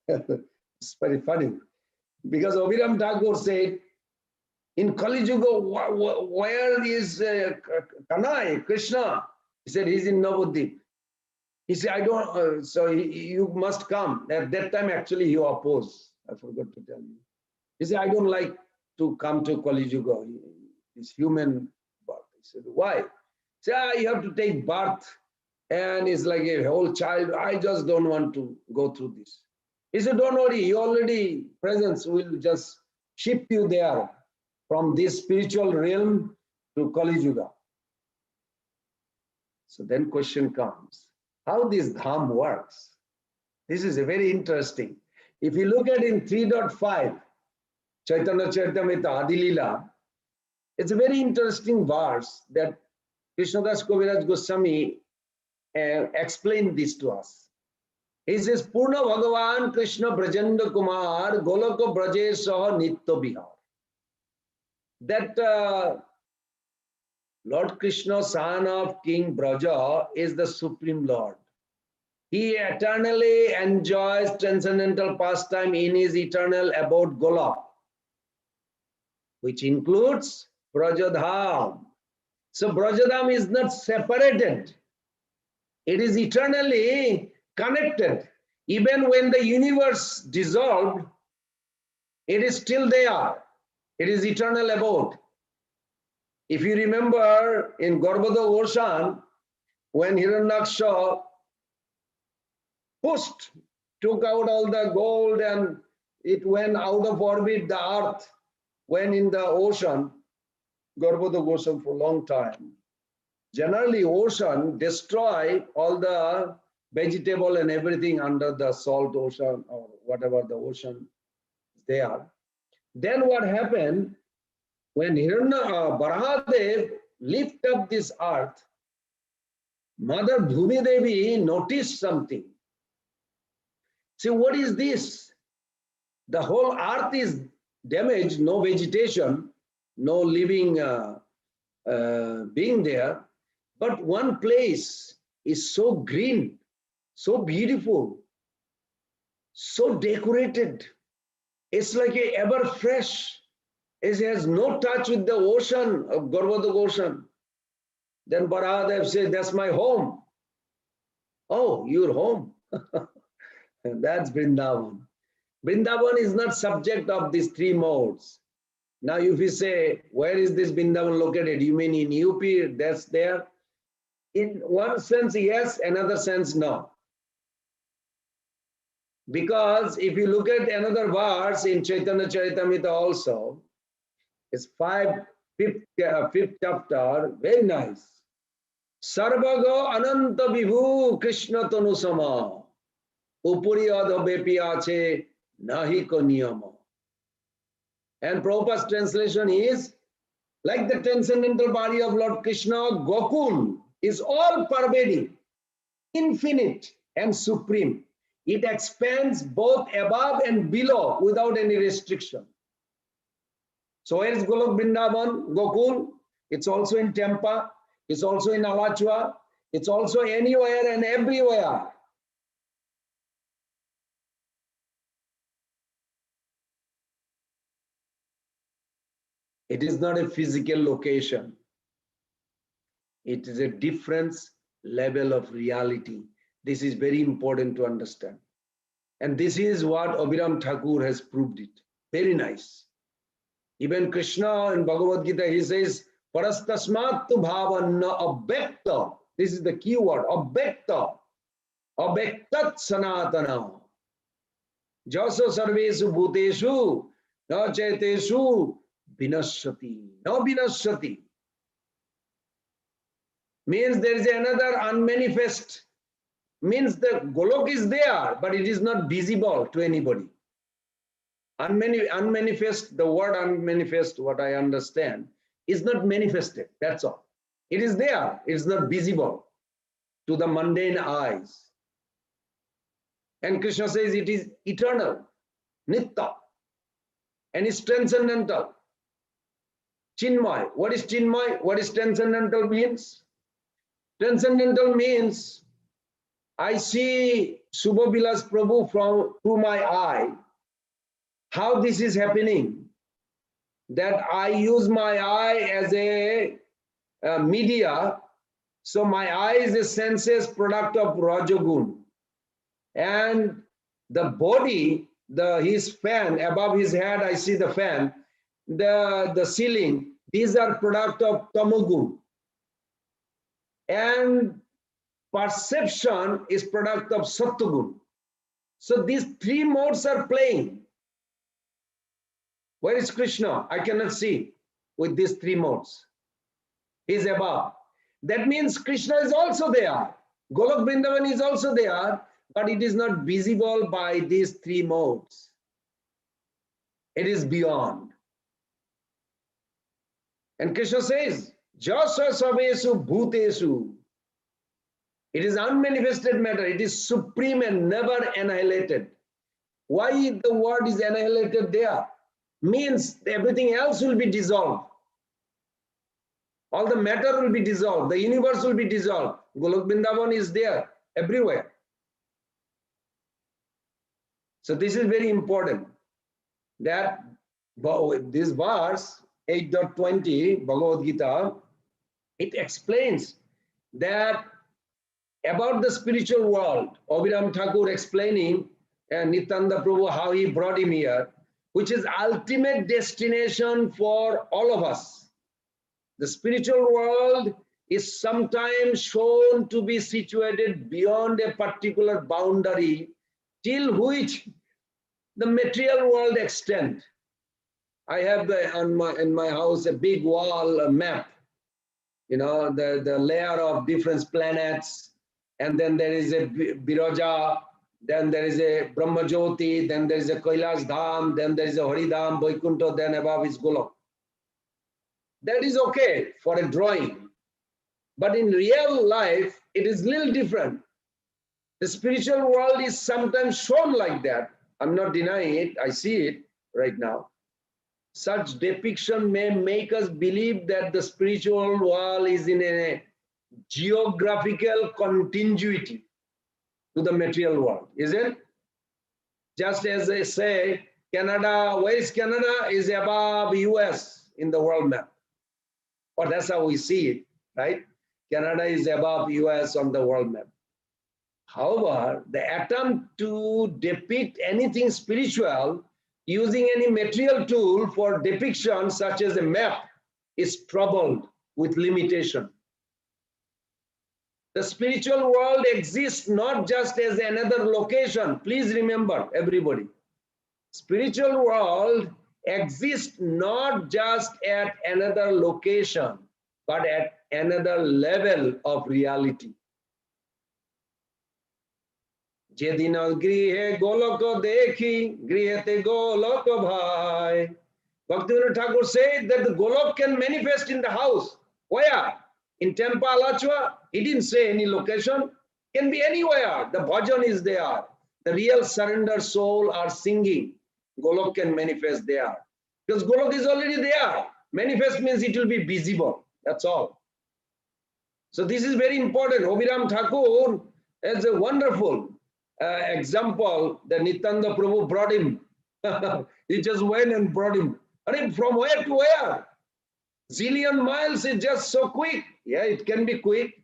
It's very funny, because Abhiram Thakur said, in Kali Yuga, where is Kanai, Krishna? He said, he's in Navadvip. He said, I don't, so you must come. At that time, actually, he opposed. I forgot to tell you. He said, I don't like to come to Kali Yuga. It's human birth. He said, why? He said, you have to take birth. And it's like a whole child. I just don't want to go through this. He said, don't worry. You already presence will just shift you there from this spiritual realm to Kali Yuga. So then question comes, how this dham works. This is a very interesting. If you look at in 3.5, Chaitanya Charitamrita Adi Lila, it's a very interesting verse that Krsnadasa Kaviraja Goswami explained this to us. He says, Purna Bhagavan Krishna Brajanda Kumar Golaka Brajesha Nitya Bihar. That Lord Krishna, son of King Braja, is the Supreme Lord. He eternally enjoys transcendental pastime in his eternal abode Golak, which includes Brajadham. So Brajadham is not separated. It is eternally connected. Even when the universe dissolved, it is still there. It is eternal abode. If you remember in Garbhoda Ocean, when Hiranyaksha pushed, took out all the gold and it went out of orbit, the earth went in the ocean, Garbhoda Ocean for a long time. Generally, ocean destroy all the vegetable and everything under the salt ocean or whatever the ocean is there. Then what happened, when Barahadev lift up this earth, Mother Bhumi Devi noticed something. See, what is this? The whole earth is damaged, no vegetation, no living being there, but one place is so green, so beautiful, so decorated. It's like a ever fresh. It has no touch with the ocean of Garbhoda Ocean. Then Barahadev says, that's my home. Oh, your home. That's Vrindavan. Vrindavan is not subject of these three modes. Now, if you say, where is this Vrindavan located? You mean in UP, that's there? In one sense, yes, another sense, no. Because if you look at another verse in Chaitanya Charitamrita also, it's fifth chapter, very nice. Sarvaga Ananta Vibhu Krishna Tanusama upuri adhabepi ache nahi ko niyama. And Prabhupada's translation is, like the transcendental body of Lord Krishna, Gokul is all pervading, infinite and supreme. It expands both above and below without any restriction. So where is Golok Vrindavan, Gokul? It's also in Tempa, it's also in Alachua, it's also anywhere and everywhere. It is not a physical location. It is a different level of reality. This is very important to understand. And this is what Abhiram Thakur has proved it. Very nice. Even Krishna in Bhagavad Gita, he says, Parastasmat tu bhavanna abhekta. This is the key word, abhekta. Abhektat sanatana. Jasa sarvesu bhuteshu na chaiteshu vinashyati. No vinashyati. Means there is another unmanifest. Means the Golok is there, but it is not visible to anybody. Unmanifest, the word unmanifest, what I understand, is not manifested. That's all. It is there. It is not visible to the mundane eyes. And Krishna says it is eternal, Nitya, and it's transcendental. Chinmay. What is Chinmay? What is transcendental means? Transcendental means I see Subhabilas Prabhu through my eye. How this is happening? That I use my eye as a media. So my eye is a senses product of Rajagun. And the body, his fan, above his head I see the fan, the ceiling, these are product of Tamogun. And perception is product of Sattvagun. So these three modes are playing. Where is Krishna? I cannot see with these three modes. He is above. That means Krishna is also there. Golok Vrindavan is also there, but it is not visible by these three modes. It is beyond. And Krishna says, Jasa savesu bhutesu. It is unmanifested matter. It is supreme and never annihilated. Why the word is annihilated there? Means everything else will be dissolved. All the matter will be dissolved. The universe will be dissolved. Golok Vrindavan is there everywhere. So this is very important. That this verse 8.20 Bhagavad Gita, it explains that about the spiritual world. Abhiram Thakur explaining and Nityadharma Prabhu how he brought him here, which is ultimate destination for all of us. The spiritual world is sometimes shown to be situated beyond a particular boundary till which the material world extends. I have in my house a big wall, a map, you know, the layer of different planets, and then there is a Biraja, then there is a Brahmajyoti, then there is a Kailash Dham, then there is a Haridham, Vaikuntha, then above is Golok. That is okay for a drawing. But in real life, it is little different. The spiritual world is sometimes shown like that. I'm not denying it. I see it right now. Such depiction may make us believe that the spiritual world is in a geographical contiguity to the material world, is it? Just as they say, Canada, where is Canada? Is above US in the world map. Or that's how we see it, right? Canada is above US on the world map. However, the attempt to depict anything spiritual using any material tool for depiction, such as a map, is troubled with limitation. The spiritual world exists not just as another location. Please remember, everybody. Spiritual world exists not just at another location, but at another level of reality. Jedin grihe golok dekhi, grihete golok bhai. Bhaktivinoda Thakur said that the golok can manifest in the house. Where? In Temple Alachua? He didn't say any location. Can be anywhere. The bhajan is there. The real surrender soul are singing. Golok can manifest there. Because Golok is already there. Manifest means it will be visible. That's all. So this is very important. Abhiram Thakur is a wonderful example that Nityananda Prabhu brought him. He just went and brought him. I mean, from where to where? Zillion miles is just so quick. Yeah, it can be quick.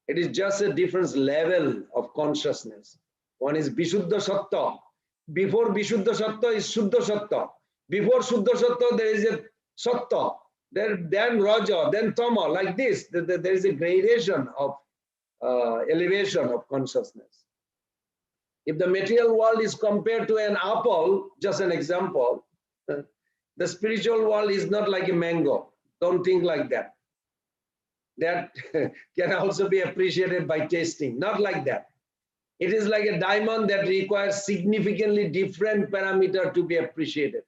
It is just a different level of consciousness. One is Vishuddha Sattva. Before Vishuddha Sattva is Shuddha Sattva. Before Shuddha Sattva, there is a Sattva. Then Raja, then Tama, like this. There is a gradation of elevation of consciousness. If the material world is compared to an apple, just an example, the spiritual world is not like a mango. Don't think like that. That can also be appreciated by tasting. Not like that. It is like a diamond that requires significantly different parameter to be appreciated.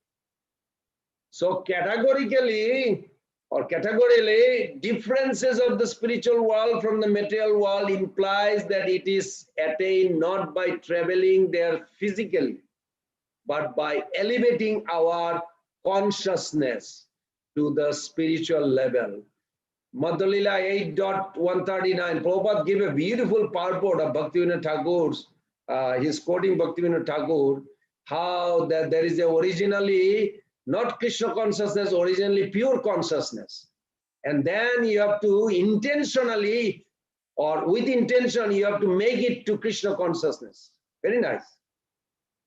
So categorically, differences of the spiritual world from the material world implies that it is attained not by traveling there physically, but by elevating our consciousness to the spiritual level. Madhulila 8.139, Prabhupada gave a beautiful purport of Bhaktivinoda Thakur's, he's quoting Bhaktivinoda Thakur, how that there is originally not Krishna consciousness, originally pure consciousness. And then you have to intentionally, or with intention, you have to make it to Krishna consciousness. Very nice.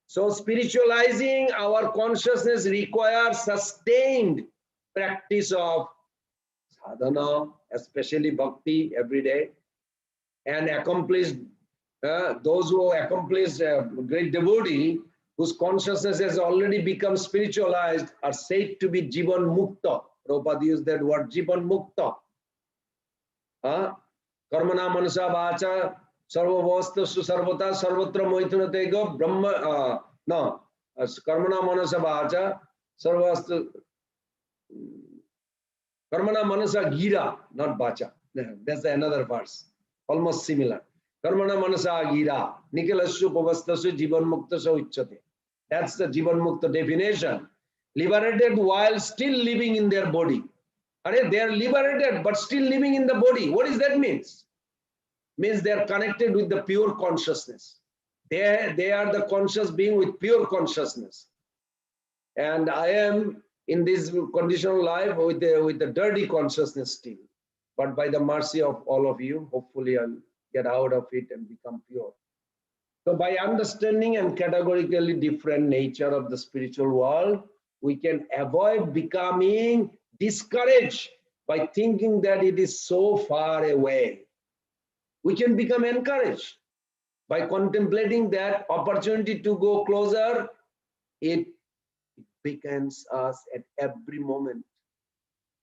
So spiritualizing our consciousness requires sustained practice of sadhana, especially bhakti every day, and accomplished, those who accomplish great devotee, whose consciousness has already become spiritualized, are said to be Jivan Mukta. Prabhupada used that word, Jivan Mukta. Karmana Manasa Vacha Sarvavastasu Sarvata Sarvatra Moitunatego Brahma, no, Karmana Manasa Vacha Sarvastu Karmana Manasa Gira, not Bacha. That's another verse, almost similar. Karmana Manasa Gira, Nikalashu Pavastasu Jivan Mukta Uchate. That's the Jivan Mukta definition. Liberated while still living in their body. They are liberated but still living in the body. What does that mean? Means they are connected with the pure consciousness. They are the conscious being with pure consciousness. And I am in this conditional life with the dirty consciousness still. But by the mercy of all of you, hopefully I'll get out of it and become pure. So by understanding and categorically different nature of the spiritual world, we can avoid becoming discouraged by thinking that it is so far away. We can become encouraged by contemplating that opportunity to go closer. It beckons us at every moment.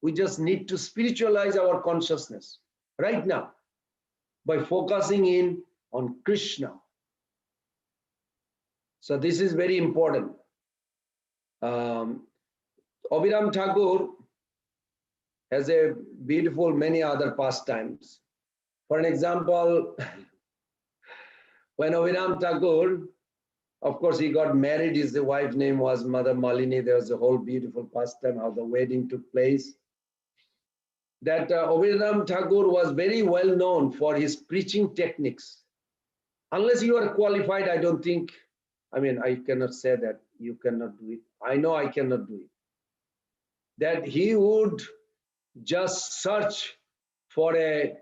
We just need to spiritualize our consciousness right now by focusing in on Krishna. So this is very important. Abhiram Thakur has a beautiful many other pastimes. For an example, when Abhiram Thakur, of course, he got married, his wife's name was Mother Malini. There was a whole beautiful pastime how the wedding took place. That Abhiram Thakur was very well known for his preaching techniques. Unless you are qualified, I don't think, I mean, I cannot say that you cannot do it. I know I cannot do it. That he would just search for a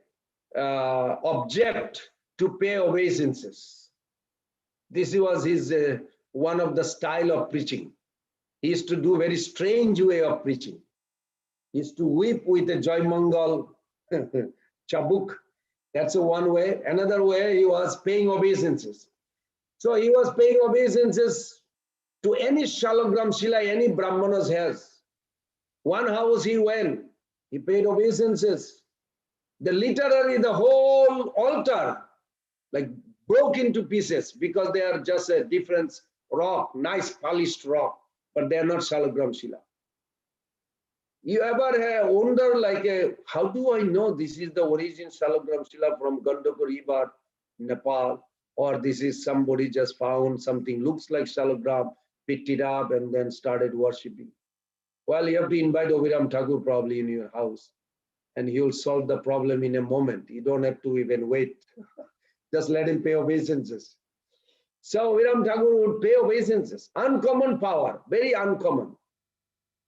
object to pay obeisances. This was his one of the style of preaching. He used to do very strange way of preaching. He used to weep with a Joy Mangal chabuk. That's one way. Another way, he was paying obeisances. So he was paying obeisances to any shalogram shila, any brahmanas has. One house he went, he paid obeisances. The literary, the whole altar, like broke into pieces because they are just a different rock, nice polished rock, but they are not Shalagram Shila. You ever wonder like, how do I know this is the origin Shalagram Shila from Gandhaka River, Nepal, or this is somebody just found something looks like Shalagram, picked it up and then started worshipping? Well, you have to invite Abhiram Thakur probably in your house, and he will solve the problem in a moment. You don't have to even wait. Just let him pay obeisances. So Abhiram Thakur would pay obeisances. Uncommon power, very uncommon.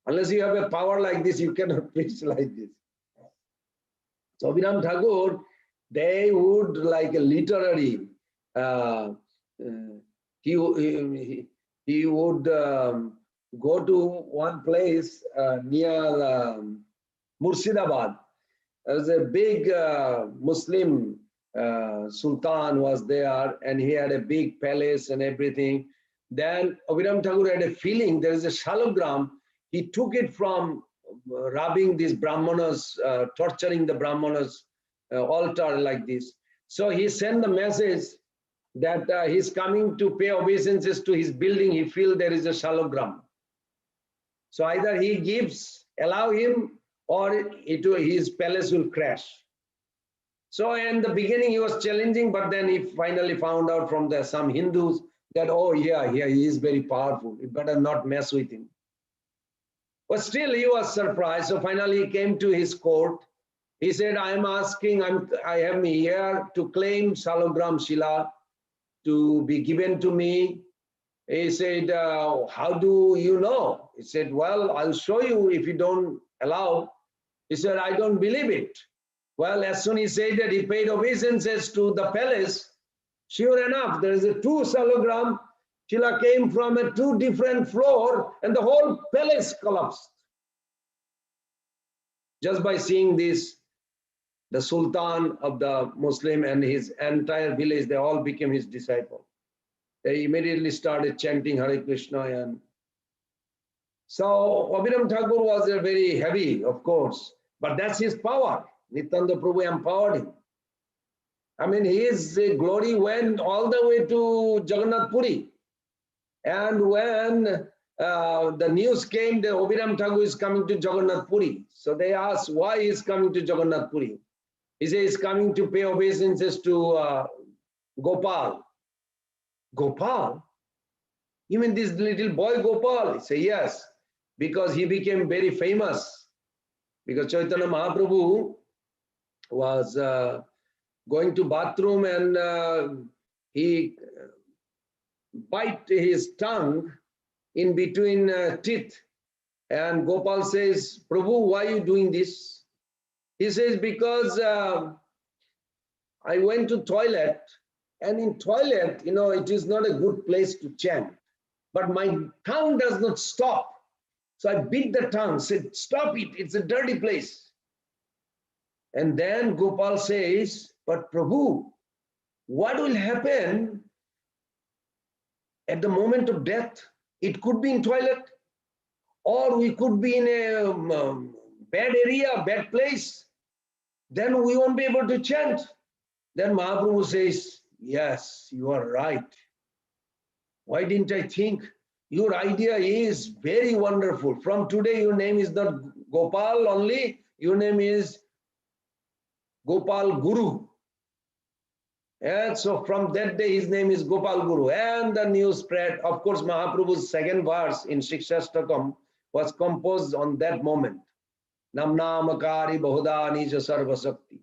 Unless you have a power like this, you cannot preach like this. So Abhiram Thakur, they would like a literary, he would go to one place near Murshidabad. There was a big Muslim Sultan was there, and he had a big palace and everything. Then Abhiram Thakur had a feeling there is a shalogram. He took it from rubbing these brahmanas, torturing the brahmanas altar like this. So he sent the message that he's coming to pay obeisances to his building. He feels there is a shalogram. So either he gives, allow him, or his palace will crash. So in the beginning he was challenging, but then he finally found out from some Hindus that, oh yeah, he is very powerful. You better not mess with him. But still he was surprised. So finally he came to his court. He said, I am here to claim Shalogram Shila to be given to me. He said, how do you know? He said, well, I'll show you if you don't allow. He said, I don't believe it. Well, as soon as he said that, he paid obeisances to the palace. Sure enough, there is a two Shalogram. Shila came from a two different floor and the whole palace collapsed. Just by seeing this, the Sultan of the Muslim and his entire village, they all became his disciple. They immediately started chanting Hare Krishna. And so Abhiram Thakur was very heavy, of course, but that's his power. Nityadharma Prabhu empowered him. I mean, his glory went all the way to Jagannath Puri. And when the news came that Abhiram Thakur is coming to Jagannath Puri, so they asked why he is coming to Jagannath Puri. He says he's coming to pay obeisances to Gopal. Gopal? You mean this little boy Gopal? He said yes, because he became very famous. Because Chaitanya Mahaprabhu was going to bathroom and he bite his tongue in between teeth. And Gopal says, Prabhu, why are you doing this? He says, because I went to toilet, and in toilet, it is not a good place to chant. But my tongue does not stop. So I beat the tongue, said, stop it, it's a dirty place. And then Gopal says, but Prabhu, what will happen at the moment of death? It could be in toilet, or we could be in a bad area, bad place. Then we won't be able to chant. Then Mahaprabhu says, yes, you are right. Why didn't I think? Your idea is very wonderful. From today, your name is not Gopal only, your name is Gopal Guru. And so from that day, his name is Gopal Guru. And the news spread. Of course, Mahaprabhu's second verse in Shikshastakam was composed on that moment. Namnamakari Bahuda Nija Sarva Sakti.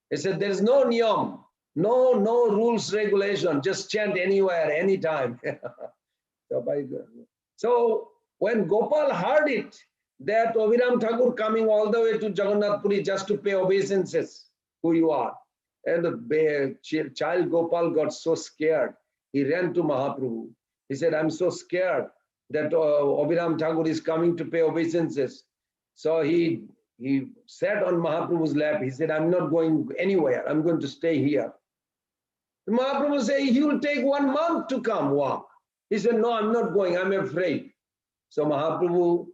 He said, there is no niyam, no rules, regulation, just chant anywhere, anytime. So when Gopal heard it, that Abhiram Thakur coming all the way to Jagannath Puri just to pay obeisances, who you are. And the child Gopal got so scared. He ran to Mahaprabhu. He said, I'm so scared that Abhiram Thakur is coming to pay obeisances. So he sat on Mahaprabhu's lap. He said, I'm not going anywhere. I'm going to stay here. The Mahaprabhu said, he will take 1 month to come walk. He said, no, I'm not going. I'm afraid. So Mahaprabhu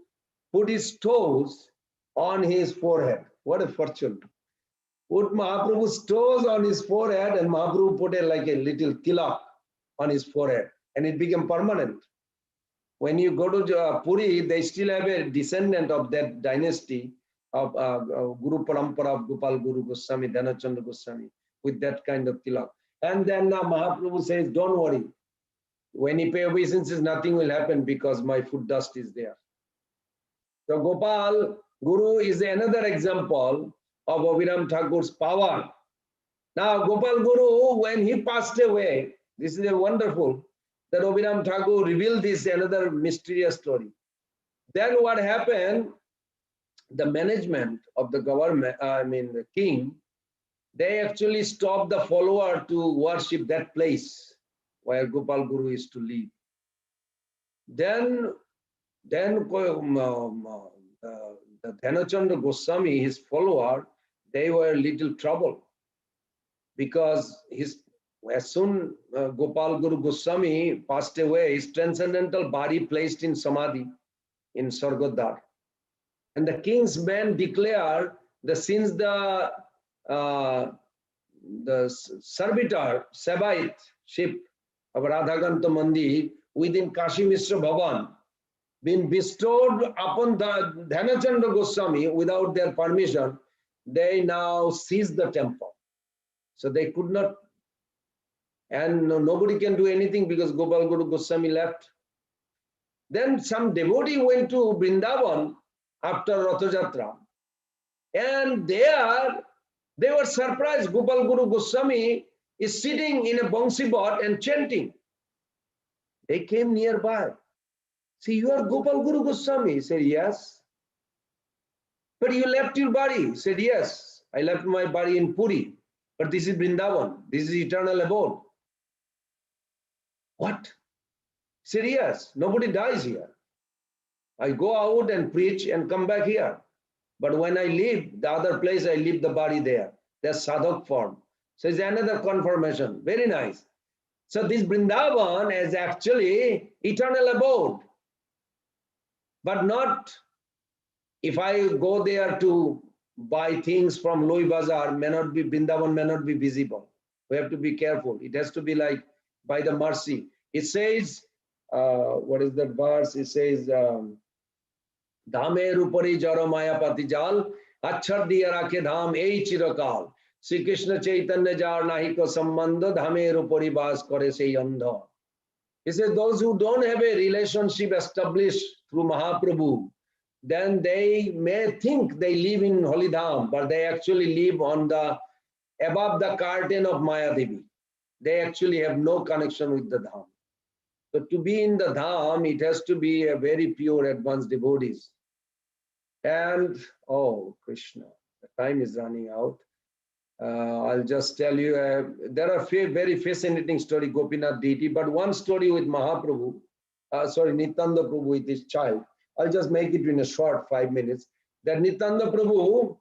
put his toes on his forehead. What a fortune. put Mahaprabhu's toes on his forehead, and Mahaprabhu put like a little tilak on his forehead, and it became permanent. When you go to Puri, they still have a descendant of that dynasty of Guru Parampara of Gopal Guru Goswami, Dhanachandra Goswami, with that kind of tilak. And then Mahaprabhu says, don't worry. When you pay obeisances, nothing will happen because my foot dust is there. So Gopal Guru is another example of Abhiram Thakur's power. Now Gopal Guru, when he passed away, this is a wonderful, that Abhiram Thakur revealed this another mysterious story. Then what happened, the management of the government, the king, they actually stopped the follower to worship that place where Gopal Guru is to live. Then the Dhanachandra Goswami, his follower, they were a little trouble because as soon Gopal Guru Goswami passed away, his transcendental body placed in Samadhi in Sargodar. And the king's men declared that since the servitor, Sebaite ship of Radhakanta Mandir within Kashi Mishra Bhavan been bestowed upon the Dhanachandra Goswami without their permission, they now seized the temple. So they could not, and nobody can do anything because Gopal Guru Goswami left. Then some devotee went to Vrindavan after Ratha Jatra, and there they were surprised. Gopal Guru Goswami is sitting in a Bangsi bot and chanting. They came nearby. See, you are Gopal Guru Goswami. He said, yes. But you left your body. He said, yes. I left my body in Puri. But this is Vrindavan. This is eternal abode. What? He said, yes. Nobody dies here. I go out and preach and come back here. But when I leave the other place, I leave the body there. There's sadhak form. So it's another confirmation. Very nice. So this Vrindavan is actually eternal abode. But not if I go there to buy things from Loi Bazaar, Vrindavan may not be visible. We have to be careful. It has to be like by the mercy. It says, what is that verse? It says, Dhame Rupari Jara Maya Patijal, Achar Diya Rakhe Dham Ei Chirakal. Sri Krishna Chaitanya Jar Nahiko Sambandha Dhame Rupari Bas Kore Se Yandha. He says, those who don't have a relationship established through Mahaprabhu, then they may think they live in Holy Dham, but they actually live on the above the curtain of Maya Devi. They actually have no connection with the Dham. So to be in the Dham, it has to be a very pure advanced devotees. And, oh, Krishna, the time is running out. I'll just tell you, there are very fascinating story, Gopinath deity, but one story with Mahaprabhu, Nityananda Prabhu with his child. I'll just make it in a short 5 minutes. That Nityananda Prabhu,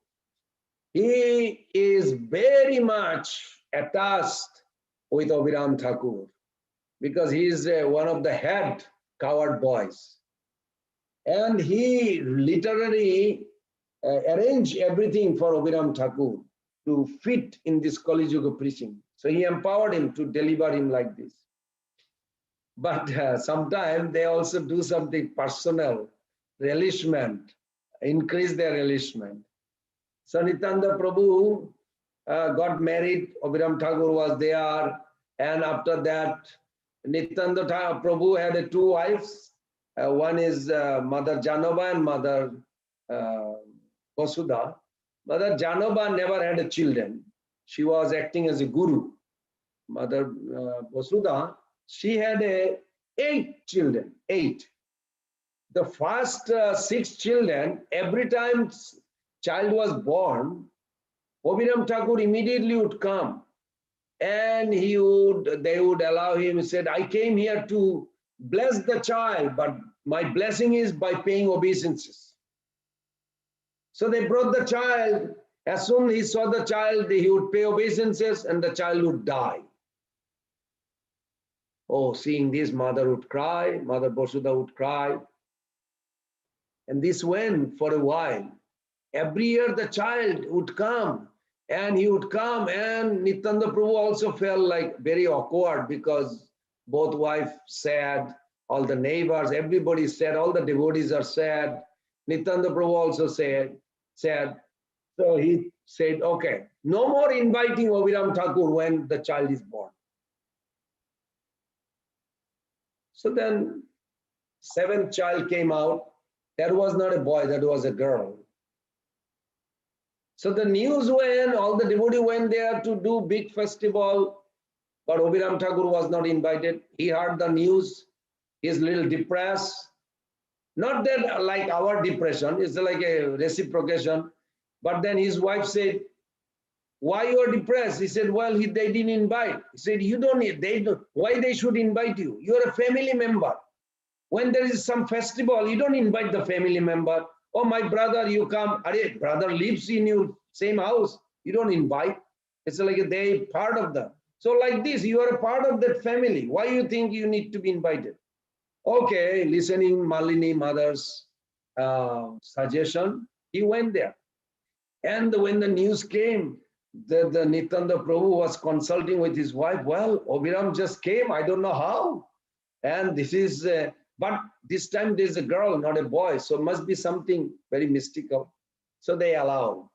he is very much attached with Abhiram Thakur because he is one of the head coward boys. And he literally arranged everything for Abhiram Thakur to fit in this Kali Yuga preaching. So he empowered him to deliver him like this. But sometimes they also do something personal, relishment, increase their relishment. So Nityananda Prabhu got married, Abhiram Thakur was there, and after that, Nityananda Prabhu had two wives. One is Mother Janova and Mother Vasudha. Mother Janova never had children. She was acting as a guru. Mother Vasudha, she had 8 children, 8. The first 6 children, every time child was born, Abhiram Takur immediately would come and they would allow him. He said, I came here to bless the child, but my blessing is by paying obeisances. So they brought the child. As soon as he saw the child, he would pay obeisances and the child would die. Oh, seeing this, mother would cry, Mother Vasudha would cry. And this went for a while. Every year the child would come And he would come, and Nityananda Prabhu also felt like very awkward because both wife sad, all the neighbors, everybody is sad, all the devotees are sad. Nityananda Prabhu also sad. So he said, okay, no more inviting Abhiram Thakur when the child is born. So then seventh child came out. That was not a boy, that was a girl. So the news went, all the devotees went there to do big festival, but Abhiram Thakur was not invited. He heard the news, he's a little depressed. Not that like our depression, it's like a reciprocation. But then his wife said, why you are depressed? He said, well, they didn't invite. He said, you don't need, why they should invite you? You are a family member. When there is some festival, you don't invite the family member. Oh, my brother, you come. Arey, brother lives in your same house. You don't invite. It's like they part of the. So like this, you are a part of that family. Why you think you need to be invited? Okay, listening Malini mother's suggestion, he went there. And when the news came, the Nityananda Prabhu was consulting with his wife. Well, Abhiram just came. I don't know how. And this is, but this time there's a girl, not a boy. So must be something very mystical. So they allowed.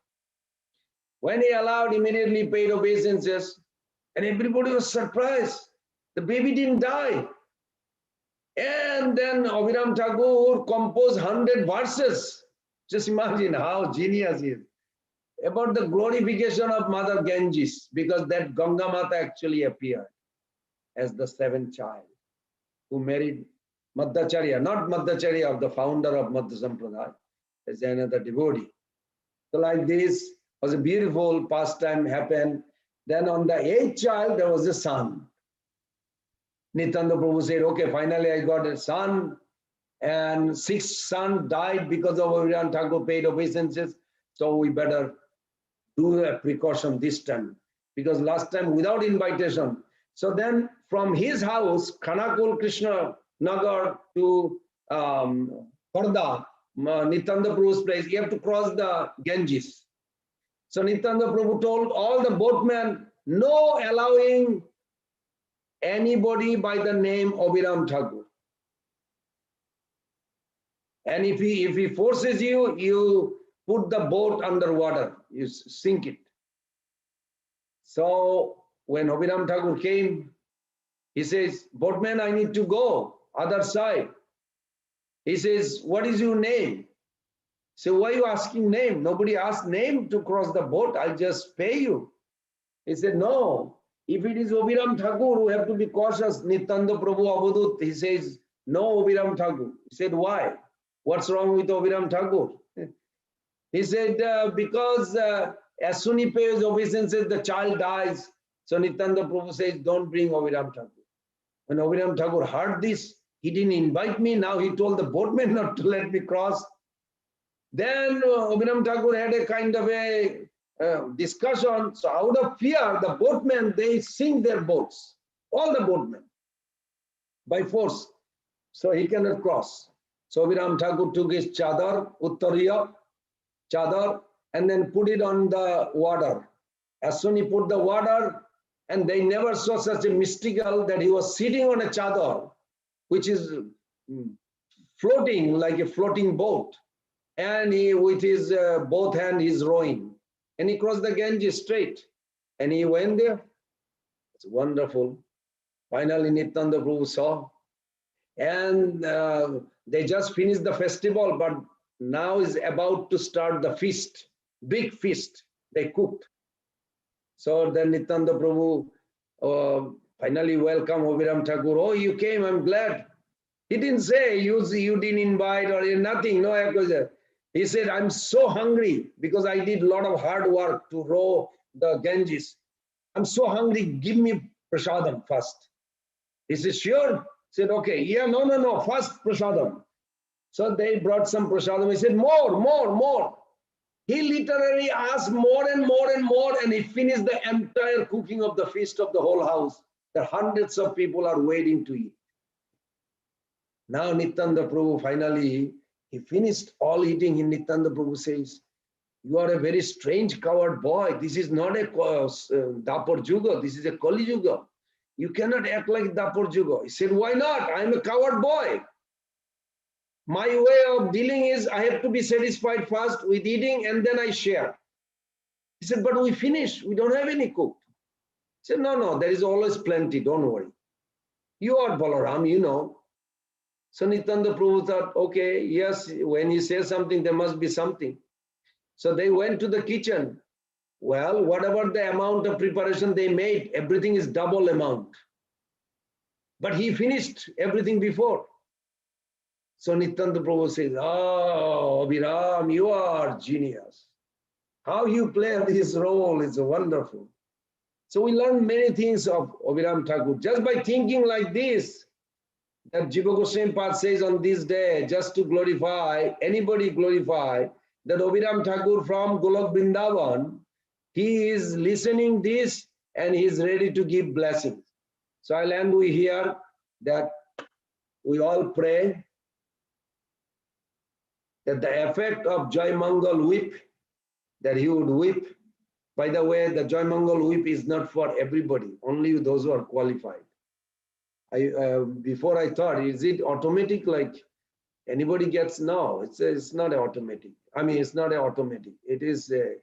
When he allowed, immediately paid obeisances. And everybody was surprised. The baby didn't die. And then Abhiram Thakur composed 100 verses. Just imagine how genius he is. About the glorification of Mother Ganges, because that Ganga Mata actually appeared as the seventh child who married Madhacharya, not Madhacharya of the founder of Madhya Sampradaya, as another devotee. So like this was a beautiful pastime happened. Then on the eighth child, there was a son. Nityananda Prabhu said, okay, finally I got a son. And sixth son died because of Abhiram Thakur paid obeisances. So we better do a precaution this time, because last time without invitation. So then from his house, Khanakul Krishna Nagar to Kharda, Nityananda Prabhu's place, you have to cross the Ganges. So Nityananda Prabhu told all the boatmen, no allowing anybody by the name Abhiram Thakur. And if he forces you, you put the boat underwater, you sink it. So when Abhiram Thakur came, he says, boatman, I need to go, other side. He says, what is your name? So why are you asking name? Nobody asked name to cross the boat, I'll just pay you. He said, no, if it is Abhiram Thakur, we have to be cautious. Nityananda Prabhu Avadut, he says, no Abhiram Thakur. He said, why? What's wrong with Abhiram Thakur? He said, because as soon as he pays obeisances, the child dies. So Nityananda Prabhu says, don't bring Abhiram Thakur. When Abhiram Thakur heard this, he didn't invite me. Now he told the boatman not to let me cross. Then Abhiram Thakur had a kind of a discussion. So out of fear, the boatmen, they sink their boats. All the boatmen. By force. So he cannot cross. So Abhiram Thakur took his chadar, uttariya, chadar, and then put it on the water. As soon as he put the water, and they never saw such a mystical that he was sitting on a chadar, which is floating like a floating boat. And he, with his both hands, he's rowing. And he crossed the Ganges straight. And he went there. It's wonderful. Finally, Nityananda Prabhu saw. And they just finished the festival, but now is about to start the feast, big feast. They cooked. So then Nityananda Prabhu finally welcomed Abhiram Thakur. Oh, you came, I'm glad. He didn't say you didn't invite or nothing. No, he said, I'm so hungry because I did a lot of hard work to row the Ganges. I'm so hungry, give me prasadam first. He said, sure. He said, okay, yeah, no, first prasadam. So they brought some prasadam. He said, more. He literally asked more and more and more, and he finished the entire cooking of the feast of the whole house. The hundreds of people are waiting to eat. Now Nityananda Prabhu finally, he finished all eating. And Nityananda Prabhu says, You are a very strange coward boy. This is not a bhatta-juga. This is a Kali-juga. You cannot act like bhatta-juga. He said, why not? I'm a coward boy. My way of dealing is I have to be satisfied first with eating and then I share. He said, but we finish. We don't have any cooked. He said, no, there is always plenty. Don't worry. You are Balaram, you know. So Nityananda Prabhu thought, okay, yes, when he says something, there must be something. So they went to the kitchen. Well, whatever the amount of preparation they made, everything is double amount. But he finished everything before. So Nityananda Prabhu says, oh, Abhiram, you are genius. How you play this role is wonderful. So we learn many things of Abhiram Thakur. Just by thinking like this, that Jiva Goswami Path says on this day, just to glorify, anybody glorify, that Abhiram Thakur from Golok Vrindavan, he is listening this and he is ready to give blessings. So I'll end with here that we all pray that the effect of Joy Mangal whip, that he would whip. By the way, the Joy Mangal whip is not for everybody, only those who are qualified. Before I thought, is it automatic like anybody gets? No, it's not automatic. I mean, it's not automatic. It is it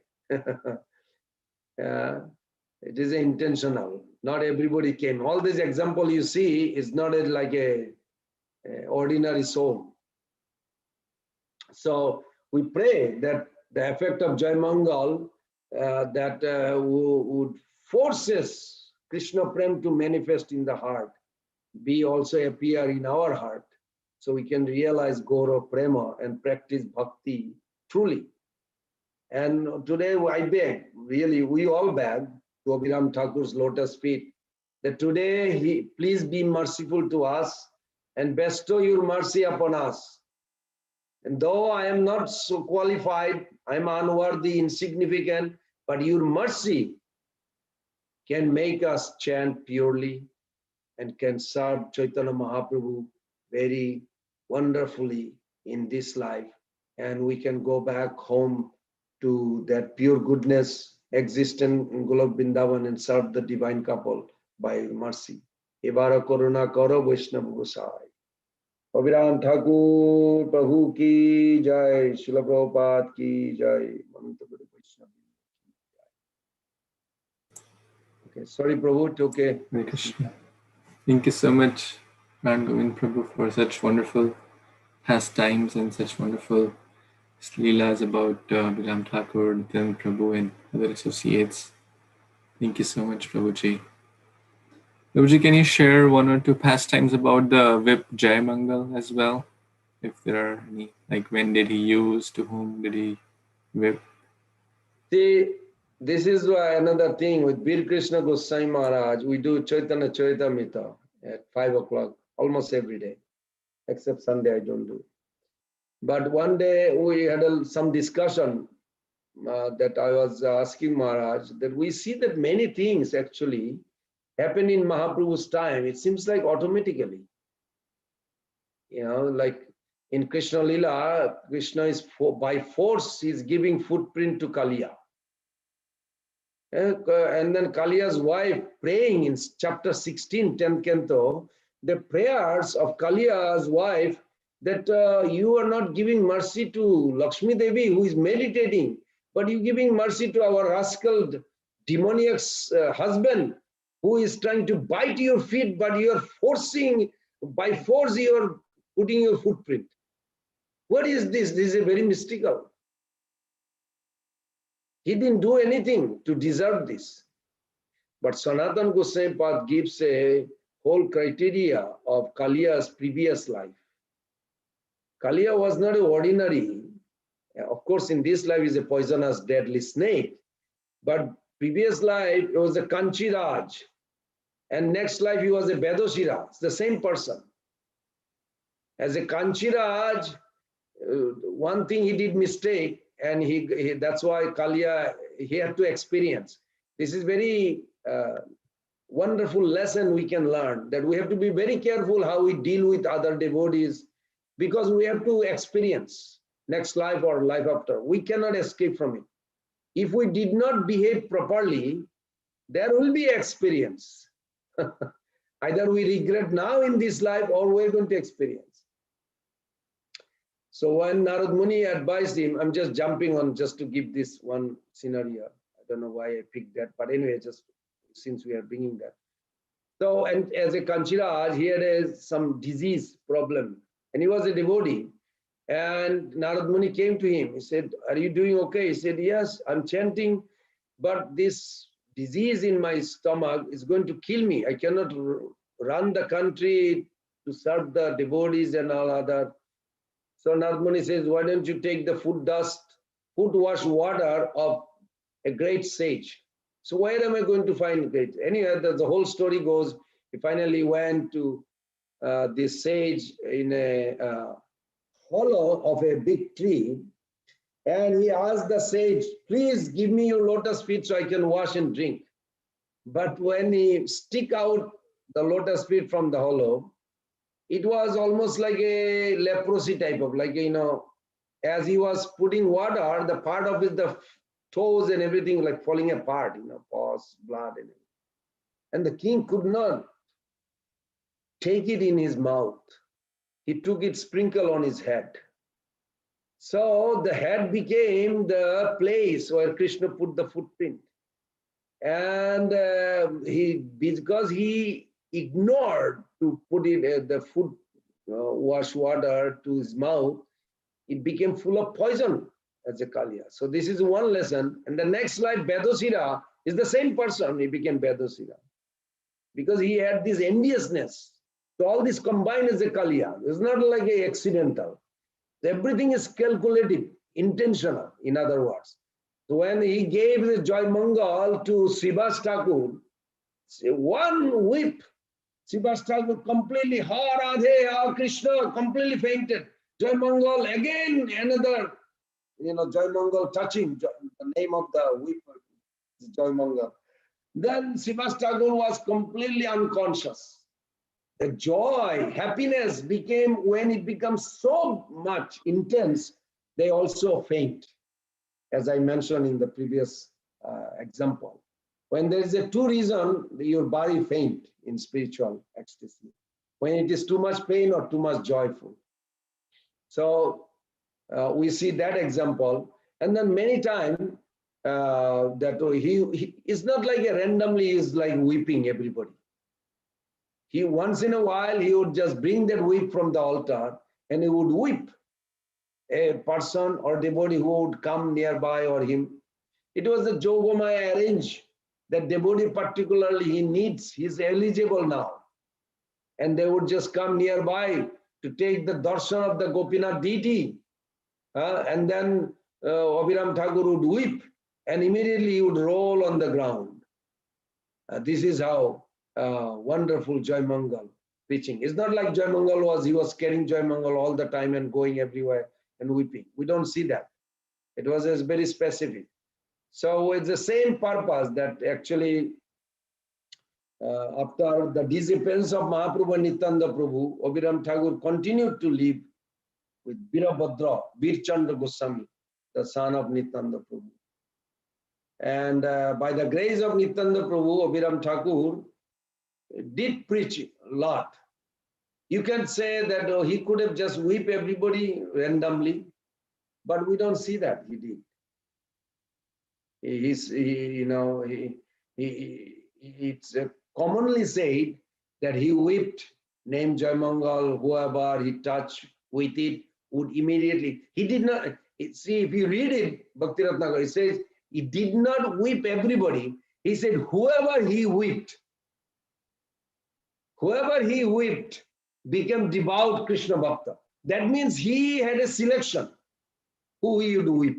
is intentional. Not everybody came. All this example you see is not like a ordinary soul. So we pray that the effect of Jai Mangal would forces Krishna Prem to manifest in the heart, be also appear in our heart, so we can realize Gaura Prema and practice Bhakti truly. And today I beg, really, we all beg to Abhiram Thakur's lotus feet, that today please be merciful to us and bestow your mercy upon us. And though I am not so qualified, I am unworthy, insignificant, but your mercy can make us chant purely and can serve Chaitanya Mahaprabhu very wonderfully in this life. And we can go back home to that pure goodness existent in Golok Vrindavan and serve the divine couple by mercy. Ebara koruna karo Vaishnava Gosai. Abhiram Thakur Prabhu ki jai, Srila Prabhupada ki jai. Okay, sorry Prabhu, okay. Hare Krishna. Thank you so much, Lord Govind Prabhu, for such wonderful pastimes and such wonderful leelas about Abhiram Thakur, Nityadharma Prabhu, and other associates. Thank you so much, Prabhuji. Prabhuji, can you share one or two pastimes about the whip Jai Mangal as well? If there are any, like when did he use, to whom did he whip? See, this is another thing with Bir Krishna Goswami Maharaj. We do Chaitanya Charitamrita at 5 o'clock almost every day, except Sunday I don't do. But one day we had some discussion that I was asking Maharaj, that we see that many things actually happen in Mahaprabhu's time. It seems like automatically. You know, like in Krishna Lila, Krishna is by force, he's giving footprint to Kaliya. And then Kaliya's wife praying in chapter 16, 10th canto, the prayers of Kaliya's wife, that you are not giving mercy to Lakshmi Devi who is meditating, but you giving mercy to our rascal demoniac husband who is trying to bite your feet, but you are forcing, by force you are putting your footprint. What is this? This is very mystical. He didn't do anything to deserve this. But Sanatana Goswami Path gives a whole criteria of Kaliya's previous life. Kaliya was not an ordinary. Of course, in this life is a poisonous, deadly snake. But previous life, it was a Kanchiraj. And next life, he was a Bedoshira. It's the same person. As a Kanchiraj, one thing he did mistake, and that's why Kaliya, he had to experience. This is very wonderful lesson we can learn, that we have to be very careful how we deal with other devotees, because we have to experience. next life or life after. We cannot escape from it. If we did not behave properly, there will be experience. Either we regret now in this life or we're going to experience. So when Narad Muni advised him, I'm just jumping on just to give this one scenario. I don't know why I picked that, but anyway, just since we are bringing that. So, and as a Kanchiraj, he had some disease problem, and he was a devotee. And Narad Muni came to him. He said, "Are you doing okay?" He said, "Yes, I'm chanting, but this disease in my stomach is going to kill me. I cannot run the country to serve the devotees and all other." So Narad Muni says, "Why don't you take the foot wash water of a great sage?" So where am I going to find great? Anyway, the whole story goes, he finally went to this sage in a hollow of a big tree, and he asked the sage, "Please give me your lotus feet so I can wash and drink." But when he stick out the lotus feet from the hollow, it was almost like a leprosy type of, like, as he was putting water, the part of it, the toes and everything like falling apart, paws, blood and everything. And the king could not take it in his mouth. He took it sprinkle on his head. So the head became the place where Krishna put the footprint. And because he ignored to put it the foot wash water to his mouth, it became full of poison as a Kaliya. So this is one lesson. And the next life, Bedosira, is the same person. He became Bedosira because he had this enviousness. So all this combined as a Kaliya. It's not like a accidental. Everything is calculative, intentional, in other words. So when he gave the Joy Mangal to Haridas Takur, one whip, Haridas Takur completely, Ha Radhe, Ha Krishna, completely fainted. Joy Mangal, again another, Joy Mangal touching, the name of the whip, Joy Mangal. Then Haridas Takur was completely unconscious. The joy, happiness became, when it becomes so much intense, they also faint, as I mentioned in the previous example. When there is a two reason, your body faint in spiritual ecstasy. When it is too much pain or too much joyful. So we see that example. And then many times that he is not like a randomly is like weeping everybody. He once in a while, he would just bring that whip from the altar and he would whip a person or devotee who would come nearby or him. It was the Jogomaya arranged that devotee particularly he needs, he's eligible now. And they would just come nearby to take the darshan of the Gopinath deity. And then Abhiram Thakur would whip and immediately he would roll on the ground. This is how wonderful Joy Mangal preaching. It's not like Joy Mangal he was carrying Joy Mangal all the time and going everywhere and weeping. We don't see that. It was very specific. So it's the same purpose that actually after the disappearance of Mahaprabhu and Nityananda Prabhu, Abhiram Thakur continued to live with Birabhadra, Birchandra Goswami, the son of Nityananda Prabhu. And by the grace of Nityananda Prabhu, Abhiram Thakur did preach a lot. You can say that he could have just whipped everybody randomly, but we don't see that he did. It's commonly said that he whipped, named Joy Mangal, whoever he touched with it would immediately. He did not. See, if you read it, Bhakti Ratnakar, it says he did not whip everybody. He said whoever he whipped became devout Krishna Bhakta. That means he had a selection who he would whip.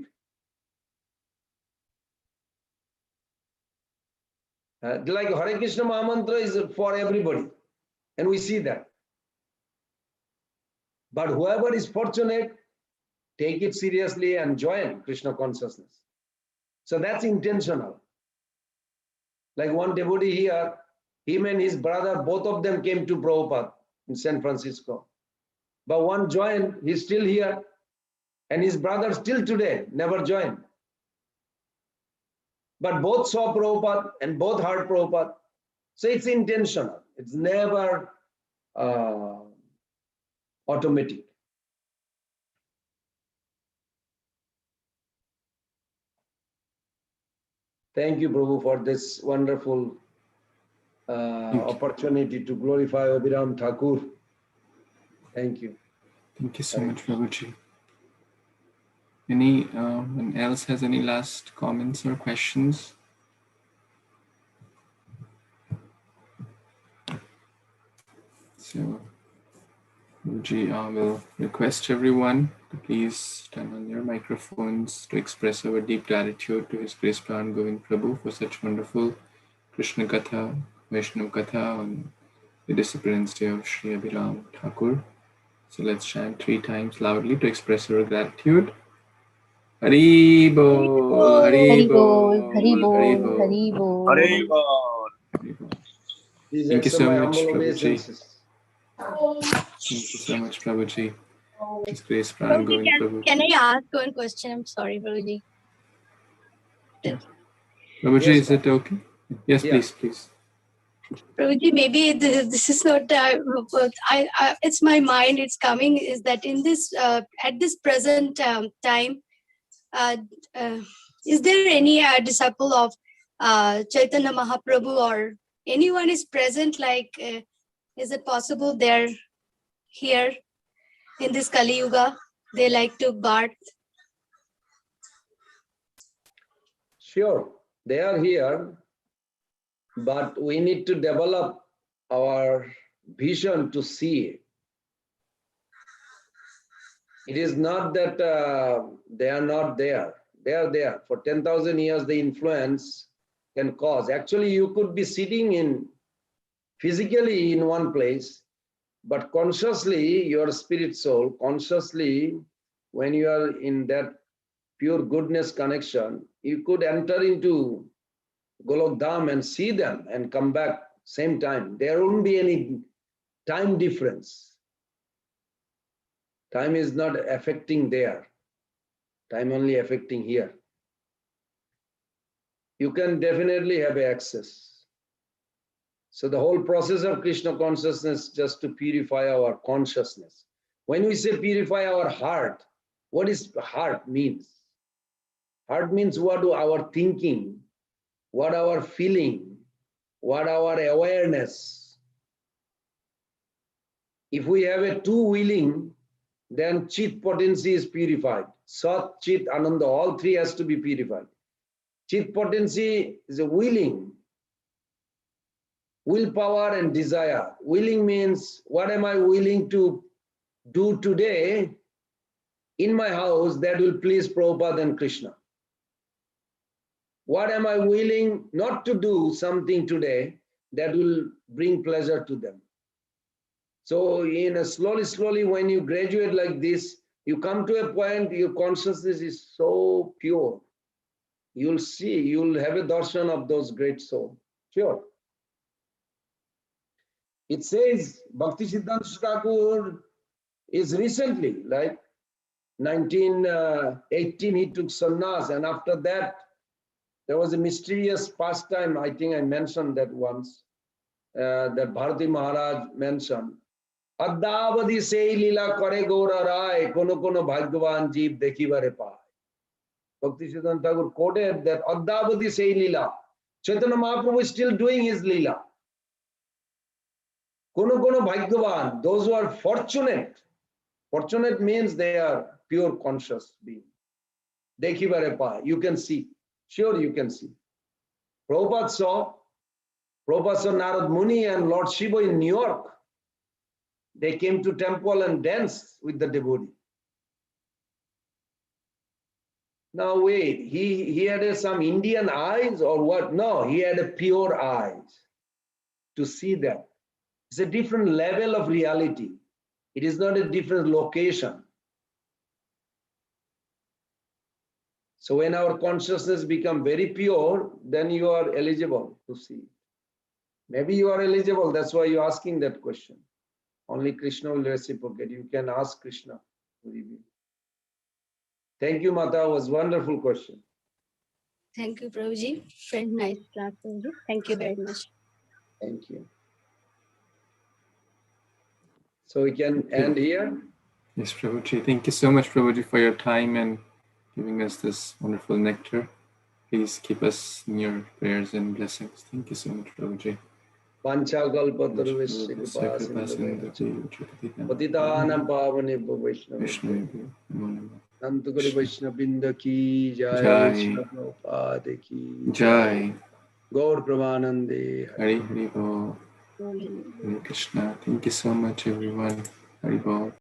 Like Hare Krishna Mahamantra is for everybody, and we see that. But whoever is fortunate, take it seriously and join Krishna consciousness. So that's intentional. Like one devotee here, him and his brother, both of them came to Prabhupada in San Francisco. But one joined, he's still here. And his brother still today never joined. But both saw Prabhupada and both heard Prabhupada. So it's intentional. It's never automatic. Thank you, Prabhu, for this wonderful opportunity to glorify Abhiram Thakur. Thank you. Thank you so much, Prabhuji. Anyone else has any last comments or questions? So, Prabhuji, I will request everyone to please turn on your microphones to express our deep gratitude to His Grace Pran Govind Prabhu for such wonderful Krishna Katha, Vaishnav Katha on the disappearance day of Sri Abhiram Thakur. So let's chant 3 times loudly to express our gratitude. Hari Bol, Hari Bol, Hari Bol, Hari Bol. Hari Bol. Please Thank you accept so my much, humble Prabhuji. obeisances. Thank you so much, Prabhuji. His Grace Pran Govind Prabhu. Can I ask one question? I'm sorry, Prabhuji. Prabhuji, Yes, is it okay? Yes, yeah. please. Prabhuji, maybe this is not. It's my mind. It's coming. Is that in this at this present time, is there any disciple of Chaitanya Mahaprabhu or anyone is present? Like, is it possible they're here in this Kali Yuga? They like to bath. Sure, they are here, but we need to develop our vision to see it. It is not that they are not there. They are there. For 10,000 years, the influence can cause. Actually, you could be sitting physically in one place, but consciously, your spirit soul, consciously, when you are in that pure goodness connection, you could enter into Golok Dham and see them and come back same time. There won't be any time difference. Time is not affecting there. Time only affecting here. You can definitely have access. So the whole process of Krishna consciousness just to purify our consciousness. When we say purify our heart, what is heart means? Heart means what our thinking, what our feeling, what our awareness. If we have a two willing, then Chit potency is purified. Sat, Chit, Ananda, all three has to be purified. Chit potency is a willing. Willpower and desire. Willing means what am I willing to do today in my house that will please Prabhupada and Krishna? What am I willing not to do something today that will bring pleasure to them? So slowly, when you graduate like this, you come to a point, your consciousness is so pure. You'll see, you'll have a darshan of those great souls. Sure. It says Bhakti Siddhanta Thakur is recently, like 1918, he took sannyas, and after that, there was a mysterious pastime, I think I mentioned that once, that Bharati Maharaj mentioned. Addavadi sei lila kare gaura rai, kono kono bhagyavan jeev dekhibare pai. Bhakti Siddhanta Thakur quoted that Addavadi sei lila. Chaitanya Mahaprabhu is still doing his lila. Kono kono bhagyavan, those who are fortunate. Fortunate means they are pure conscious being. Dekhibare pai, you can see. Sure, you can see. Prabhupada saw Narad Muni and Lord Shiva in New York. They came to temple and danced with the devotee. Now wait, he had some Indian eyes or what? No, he had a pure eyes to see that. It's a different level of reality. It is not a different location. So when our consciousness becomes very pure, then you are eligible to see. Maybe you are eligible, that's why you're asking that question. Only Krishna will reciprocate. You can ask Krishna to reveal. Thank you, Mata. It was a wonderful question. Thank you, Prabhuji. Very nice class, Prabhuji. Thank you very much. Thank you. So we can end here. Yes, Prabhuji. Thank you so much, Prabhuji, for your time and giving us this wonderful nectar. Please keep us in your prayers and blessings. Thank you so much, Prabhuji. Panchakalpataruvesya Patitanam Pavanebhyo Vaishnavebhyo Nantukari Vaishnavrinda ki jai, Vaishnava Prabhupada ki Jai. Gaur Pramanande Hari Hari Bol. Hare Krishna. Thank you so much, everyone. Hari Bol.